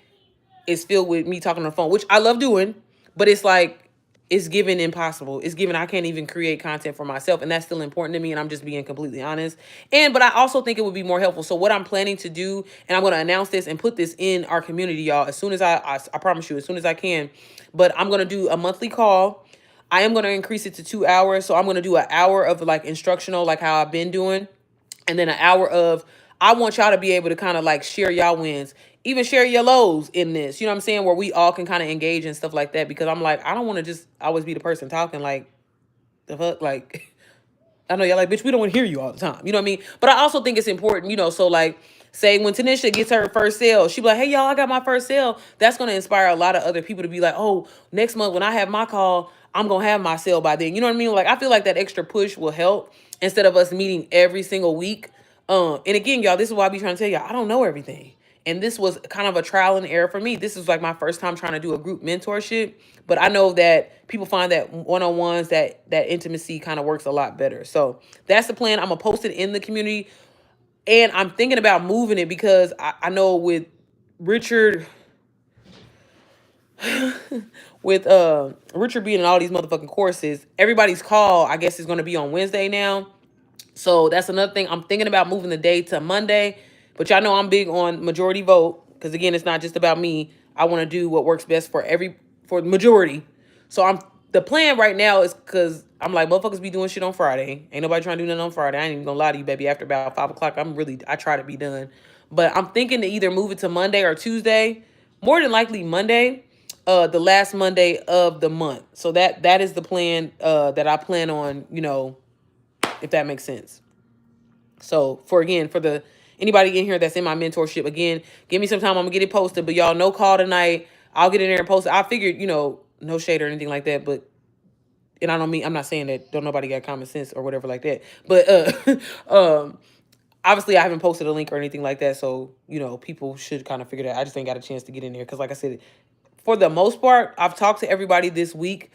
is filled with me talking on the phone, which I love doing, but it's like, it's given impossible. It's given I can't even create content for myself, and that's still important to me, and I'm just being completely honest. But I also think it would be more helpful. So what I'm planning to do, and I'm going to announce this and put this in our community, y'all, as soon as I promise you, as soon as I can. But I'm going to do a monthly call. I am going to increase it to 2 hours. So I'm going to do an hour of like instructional, like how I've been doing, and then an hour of I want y'all to be able to kind of like share y'all wins, even share your lows in this, you know what I'm saying? Where we all can kind of engage and stuff like that. Because I'm like, I don't want to just always be the person talking like, the fuck? Like, I know y'all like, bitch, we don't want to hear you all the time. You know what I mean? But I also think it's important, so like, say when Tanisha gets her first sale, she be like, hey, y'all, I got my first sale. That's going to inspire a lot of other people to be like, oh, next month when I have my call, I'm going to have my sale by then. You know what I mean? Like, I feel like that extra push will help instead of us meeting every single week. And again, y'all, this is why I be trying to tell y'all, I don't know everything. And this was kind of a trial and error for me. This is like my first time trying to do a group mentorship. But I know that people find that one-on-ones, that intimacy kind of works a lot better. So that's the plan. I'm going to post it in the community. And I'm thinking about moving it because I know with Richard, Richard being in all these motherfucking courses, everybody's call, I guess, is going to be on Wednesday now. So that's another thing. I'm thinking about moving the day to Monday. But y'all know I'm big on majority vote. Because again, it's not just about me. I want to do what works best for the majority. So the plan right now is because I'm like, motherfuckers be doing shit on Friday. Ain't nobody trying to do nothing on Friday. I ain't even gonna lie to you, baby. After about 5 o'clock, I try to be done. But I'm thinking to either move it to Monday or Tuesday. More than likely Monday. The last Monday of the month. So that is the plan that I plan on, if that makes sense. So for anybody in here that's in my mentorship, again, give me some time. I'm gonna get it posted, but y'all, no call tonight. I'll get in there and post it. I figured, no shade or anything like that, but, and I'm not saying that don't nobody got common sense or whatever like that, but, obviously I haven't posted a link or anything like that. So, people should kind of figure that. I just ain't got a chance to get in there. Cause like I said, for the most part, I've talked to everybody this week.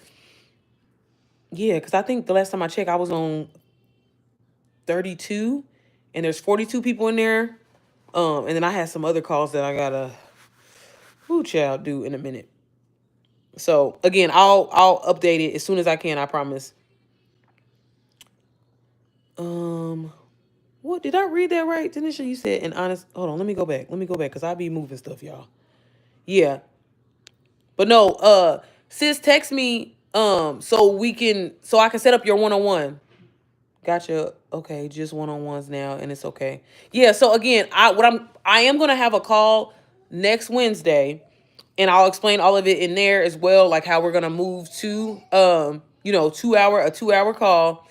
Yeah, because I think the last time I checked, I was on 32, and there's 42 people in there. And then I had some other calls that I gotta, child, do in a minute. So again, I'll update it as soon as I can. I promise. What did I read that right, Tanisha? You said an honest. Hold on, let me go back. Let me go back because I be moving stuff, y'all. Yeah, but no. Sis, text me. So I can set up your 1-on-1. Gotcha. Okay, just 1-on-ones now, and it's okay. Yeah. So again, I am gonna have a call next Wednesday, and I'll explain all of it in there as well, like how we're gonna move to 2 hour call,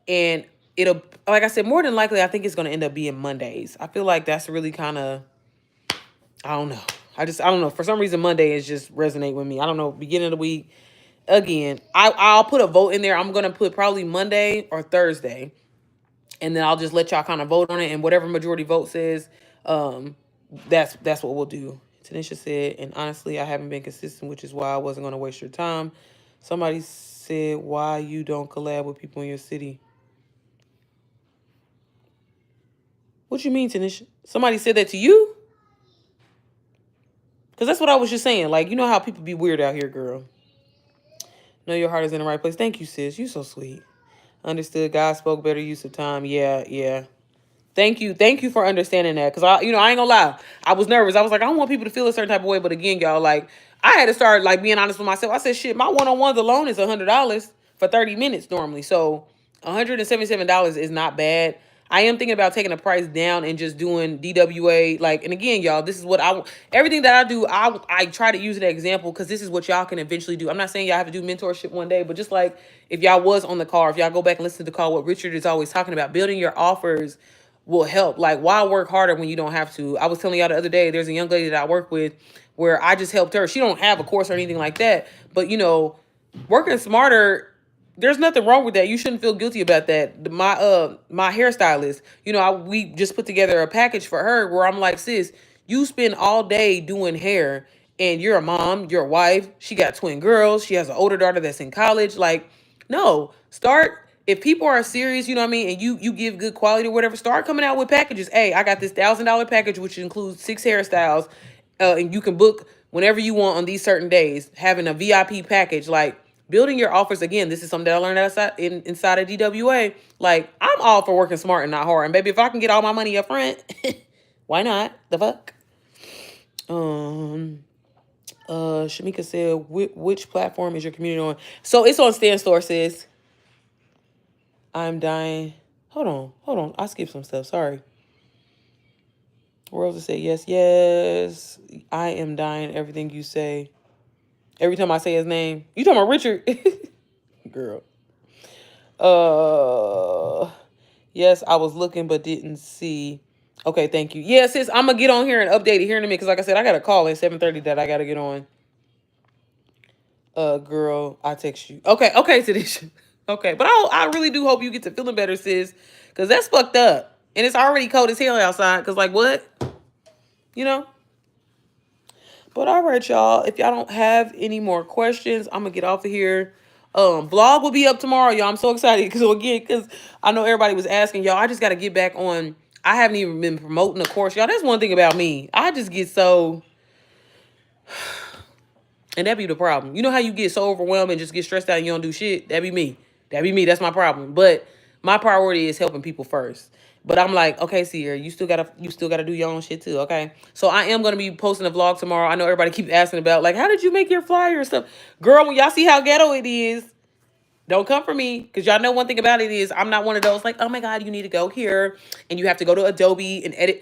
and it'll, like I said, more than likely I think it's gonna end up being Mondays. I feel like that's really kind of, I don't know. I don't know. For some reason Monday is just resonate with me. I don't know. Beginning of the week. Again, I'll put a vote in there. I'm gonna put probably Monday or Thursday, and then I'll just let y'all kind of vote on it, and whatever majority vote says, that's what we'll do. Tanisha said, and honestly, I haven't been consistent, which is why I wasn't going to waste your time. Somebody said, why you don't collab with people in your city? What you mean, Tanisha? Somebody said that to you? Because that's what I was just saying. Like, you know how people be weird out here, girl. Know your heart is in the right place. Thank you, sis. You so sweet. Understood. God spoke, better use of time. Yeah. Thank you for understanding that. Cause I ain't gonna lie, I was nervous. I was like, I don't want people to feel a certain type of way. But again, y'all, like, I had to start like being honest with myself. I said, shit, my 1-on-ones alone is $100 for 30 minutes normally. So $177 is not bad. I am thinking about taking the price down and just doing DWA. Like, and again, y'all, this is what everything that I do, I try to use an example because this is what y'all can eventually do. I'm not saying y'all have to do mentorship one day, but just like if y'all was on the call, if y'all go back and listen to the call, what Richard is always talking about, building your offers will help. Like, why work harder when you don't have to? I was telling y'all the other day, there's a young lady that I work with where I just helped her. She don't have a course or anything like that, but working smarter, there's nothing wrong with that. You shouldn't feel guilty about that. My hairstylist, we just put together a package for her where I'm like, sis, you spend all day doing hair and you're a mom, you're a wife, she got twin girls, she has an older daughter that's in college. Like, no, start, if people are serious, you know what I mean, and you give good quality or whatever, start coming out with packages. Hey, I got this $1,000 package, which includes 6 hairstyles, and you can book whenever you want on these certain days, having a VIP package, like, building your offers. Again, this is something that I learned inside of DWA. Like, I'm all for working smart and not hard. And baby, if I can get all my money up front, why not? The fuck? Shamika said, which platform is your community on? So it's on Stan Store, sis. I'm dying. Hold on. I skipped some stuff. Sorry. Rosa said, yes. I am dying. Everything you say. Every time I say his name. You talking about Richard? Girl. Yes, I was looking but didn't see. Okay, thank you. Yeah, sis, I'm gonna get on here and update it here in a minute because, like I said, I got a call at 7:30 that I gotta get on. Girl, I text you. Okay, Tanisha. Okay, but I really do hope you get to feeling better, sis, because that's fucked up, and it's already cold as hell outside. Because, like, what? But all right, y'all. If y'all don't have any more questions, I'm gonna get off of here. Vlog will be up tomorrow, y'all. I'm so excited because I know everybody was asking, y'all. I just got to get back on. I haven't even been promoting the course, y'all. That's one thing about me. I just get so, and that be the problem. You know how you get so overwhelmed and just get stressed out and you don't do shit? That be me. That's my problem. But my priority is helping people first. But I'm like, okay, Sierra, you still gotta do your own shit too, okay? So I am gonna be posting a vlog tomorrow. I know everybody keeps asking about, like, how did you make your flyer and stuff? Girl, when y'all see how ghetto it is, don't come for me, because y'all know one thing about it is I'm not one of those like, oh my God, you need to go here and you have to go to Adobe and edit.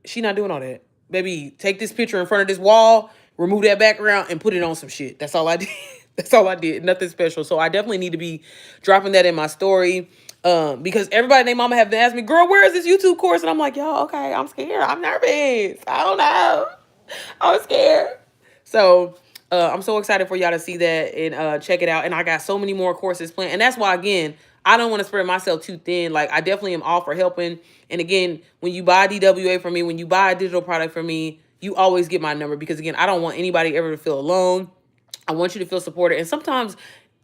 She not doing all that. Baby, take this picture in front of this wall, remove that background, and put it on some shit. That's all I did. That's all I did. Nothing special. So I definitely need to be dropping that in my story. Because everybody and their mama have been asking me, girl, where is this YouTube course? And I'm like, y'all, okay, I'm scared. I'm nervous. I don't know. I'm scared. So I'm so excited for y'all to see that and check it out. And I got so many more courses planned. And that's why, again, I don't want to spread myself too thin. Like, I definitely am all for helping. And again, when you buy DWA from me, when you buy a digital product from me, you always get my number. Because again, I don't want anybody ever to feel alone. I want you to feel supported. And sometimes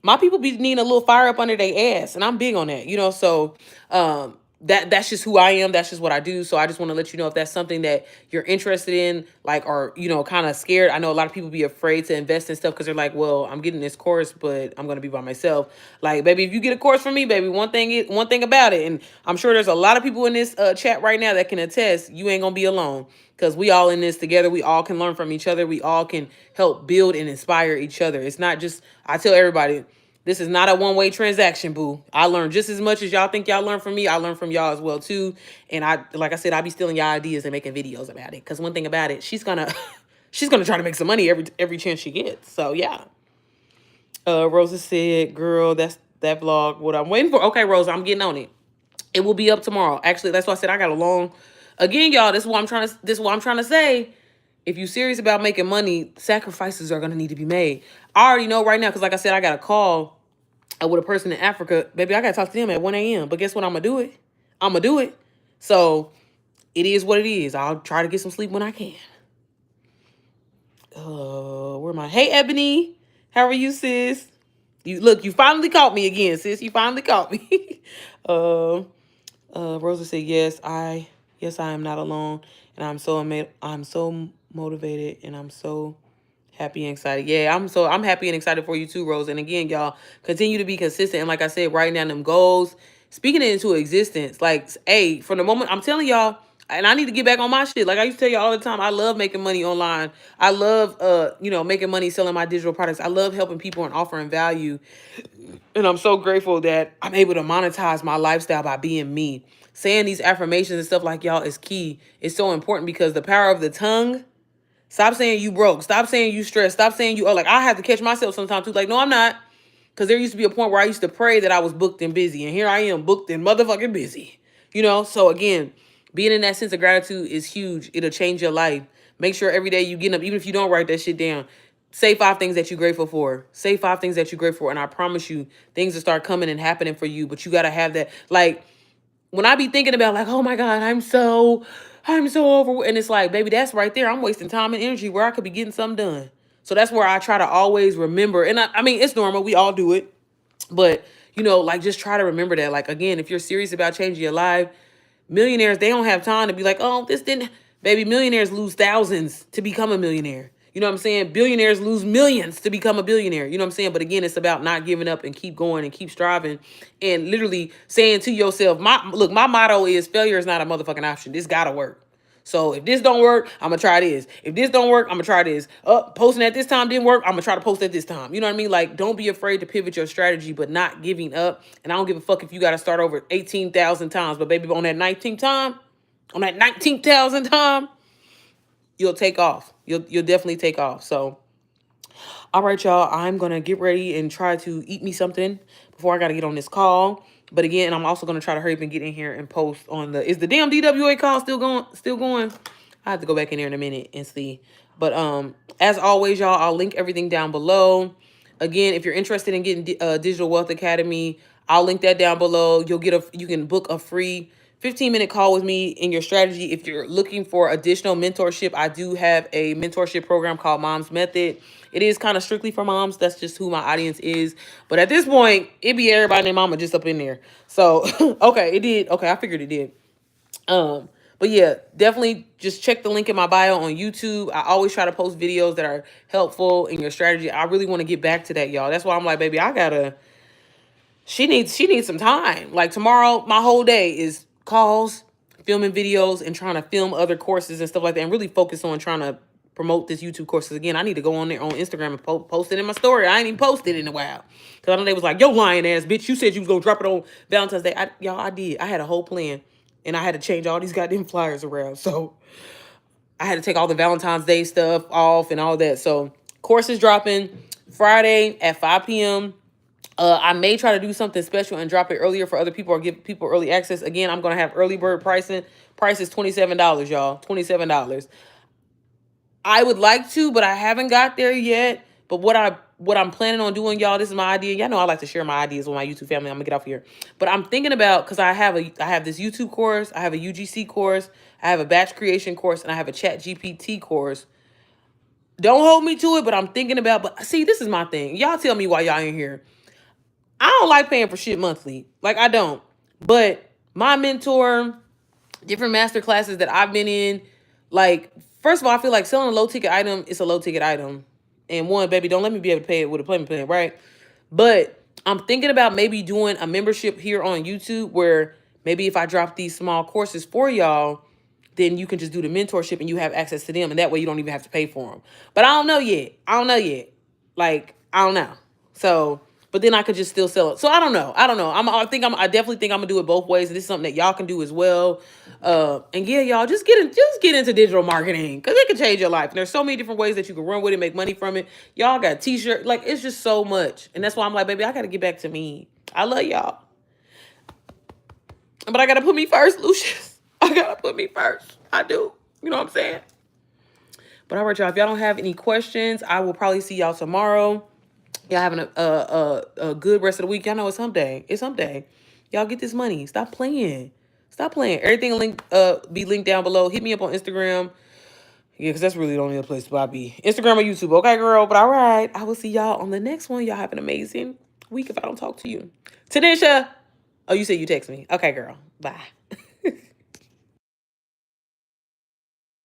my people be needing a little fire up under their ass, and I'm big on that, you know. So that's just who I am. That's just what I do. So I just want to let you know if that's something that you're interested in, like, or kind of scared. I know a lot of people be afraid to invest in stuff because they're like, well, I'm getting this course, but I'm gonna be by myself. Like, baby, if you get a course from me, baby, one thing about it, and I'm sure there's a lot of people in this chat right now that can attest, you ain't gonna be alone. Because we all in this together. We all can learn from each other. We all can help build and inspire each other. It's not just, I tell everybody, this is not a one-way transaction, boo. I learn just as much as y'all think y'all learn from me. I learn from y'all as well, too. And like I said, I be stealing y'all ideas and making videos about it. Because one thing about it, she's gonna try to make some money every chance she gets. So, yeah. Rosa said, girl, that's that vlog. What I'm waiting for. Okay, Rosa, I'm getting on it. It will be up tomorrow. Actually, that's why I said I got a long... Again, y'all, this is what I'm trying to say. If you're serious about making money, sacrifices are going to need to be made. I already know right now, because like I said, I got a call with a person in Africa. Baby, I got to talk to them at 1 a.m. But guess what? I'm going to do it. I'm going to do it. So it is what it is. I'll try to get some sleep when I can. Where am I? Hey, Ebony. How are you, sis? You finally caught me again, sis. You finally caught me. Rosa said, yes, I am not alone, and I'm so motivated, and I'm so happy and excited. Yeah, I'm happy and excited for you too, Rosa. And again, y'all, continue to be consistent. And like I said, writing down them goals, speaking it into existence. Like, hey, from the moment, I'm telling y'all, and I need to get back on my shit. Like I used to tell y'all all the time, I love making money online. I love, making money selling my digital products. I love helping people and offering value. And I'm so grateful that I'm able to monetize my lifestyle by being me. Saying these affirmations and stuff like y'all is key. It's so important because the power of the tongue. Stop saying you broke. Stop saying you stressed. Stop saying you, like, I have to catch myself sometimes too. Like, no, I'm not. Because there used to be a point where I used to pray that I was booked and busy. And here I am booked and motherfucking busy. So again, being in that sense of gratitude is huge. It'll change your life. Make sure every day you get up, even if you don't write that shit down, say 5 things that you're grateful for. Say 5 things that you're grateful for. And I promise you, things will start coming and happening for you. But you got to have that, like, when I be thinking about, like, oh my God, I'm so over, and it's like, baby, that's right there. I'm wasting time and energy where I could be getting something done. So that's where I try to always remember. And I mean, it's normal. We all do it. But, like, just try to remember that. Like, again, if you're serious about changing your life, millionaires, they don't have time to be like, oh, this didn't. Baby, millionaires lose thousands to become a millionaire. You know what I'm saying? Billionaires lose millions to become a billionaire. You know what I'm saying? But again, it's about not giving up and keep going and keep striving and literally saying to yourself, my motto is failure is not a motherfucking option. This gotta work. So if this don't work, I'm gonna try this. If this don't work, I'm gonna try this. Posting at this time didn't work, I'm gonna try to post at this time. You know what I mean? Like, don't be afraid to pivot your strategy, but not giving up. And I don't give a fuck if you gotta start over 18,000 times. But baby, on that 19th time, on that 19,000 time, you'll take off. You'll definitely take off. So, all right, y'all, I'm going to get ready and try to eat me something before I got to get on this call. But again, I'm also going to try to hurry up and get in here and post on is the damn DWA call still going? I have to go back in there in a minute and see. But as always, y'all, I'll link everything down below. Again, if you're interested in getting Digital Wealth Academy, I'll link that down below. You can book a free 15-minute call with me in your strategy. If you're looking for additional mentorship, I do have a mentorship program called Mom's Method. It is kind of strictly for moms. That's just who my audience is. But at this point, it be everybody named mama just up in there. So, okay, it did. Okay, I figured it did. But yeah, definitely just check the link in my bio on YouTube. I always try to post videos that are helpful in your strategy. I really want to get back to that, y'all. That's why I'm like, baby, she needs some time. Like, tomorrow, my whole day is calls, filming videos, and trying to film other courses and stuff like that, and really focus on trying to promote this YouTube courses. Again, I need to go on there on Instagram and post it in my story. I ain't even posted in a while. Because I know they was like, yo, lying ass bitch, you said you was going to drop it on Valentine's Day. I did. I had a whole plan, and I had to change all these goddamn flyers around. So I had to take all the Valentine's Day stuff off and all that. So course is dropping Friday at 5 p.m. I may try to do something special and drop it earlier for other people or give people early access. Again, I'm going to have early bird pricing. Price is $27, y'all. $27. I would like to, but I haven't got there yet. But what I'm planning on doing, y'all, this is my idea. Y'all know I like to share my ideas with my YouTube family. I'm gonna get off here. But I'm thinking about, because I have this YouTube course, I have a UGC course, I have a batch creation course, and I have a Chat GPT course. Don't hold me to it, but I'm thinking about, but see, this is my thing. Y'all tell me why y'all ain't here. I don't like paying for shit monthly. Like, I don't. But my mentor, different master classes that I've been in, like, first of all, I feel like selling a low ticket item is a low ticket item. And one, baby, don't let me be able to pay it with a payment plan, right? But I'm thinking about maybe doing a membership here on YouTube where maybe if I drop these small courses for y'all, then you can just do the mentorship and you have access to them. And that way you don't even have to pay for them. But I don't know yet. Like, I don't know. So, but then I could just still sell it. So I don't know. I definitely think I'm gonna do it both ways. And this is something that y'all can do as well. And yeah, y'all just get into digital marketing because it can change your life. And there's so many different ways that you can run with it, make money from it. Y'all got t-shirt, like it's just so much. And that's why I'm like, baby, I gotta get back to me. I love y'all. But I gotta put me first, Lucius. I gotta put me first. I do. You know what I'm saying? But all right, y'all. If y'all don't have any questions, I will probably see y'all tomorrow. Y'all having a good rest of the week. Y'all know it's hump day. It's hump day. Y'all get this money. Stop playing. Stop playing. Everything be linked down below. Hit me up on Instagram. Yeah, because that's really the only other place where I be. Instagram or YouTube. Okay, girl. But all right. I will see y'all on the next one. Y'all have an amazing week if I don't talk to you. Tanisha. Oh, you said you text me. Okay, girl. Bye.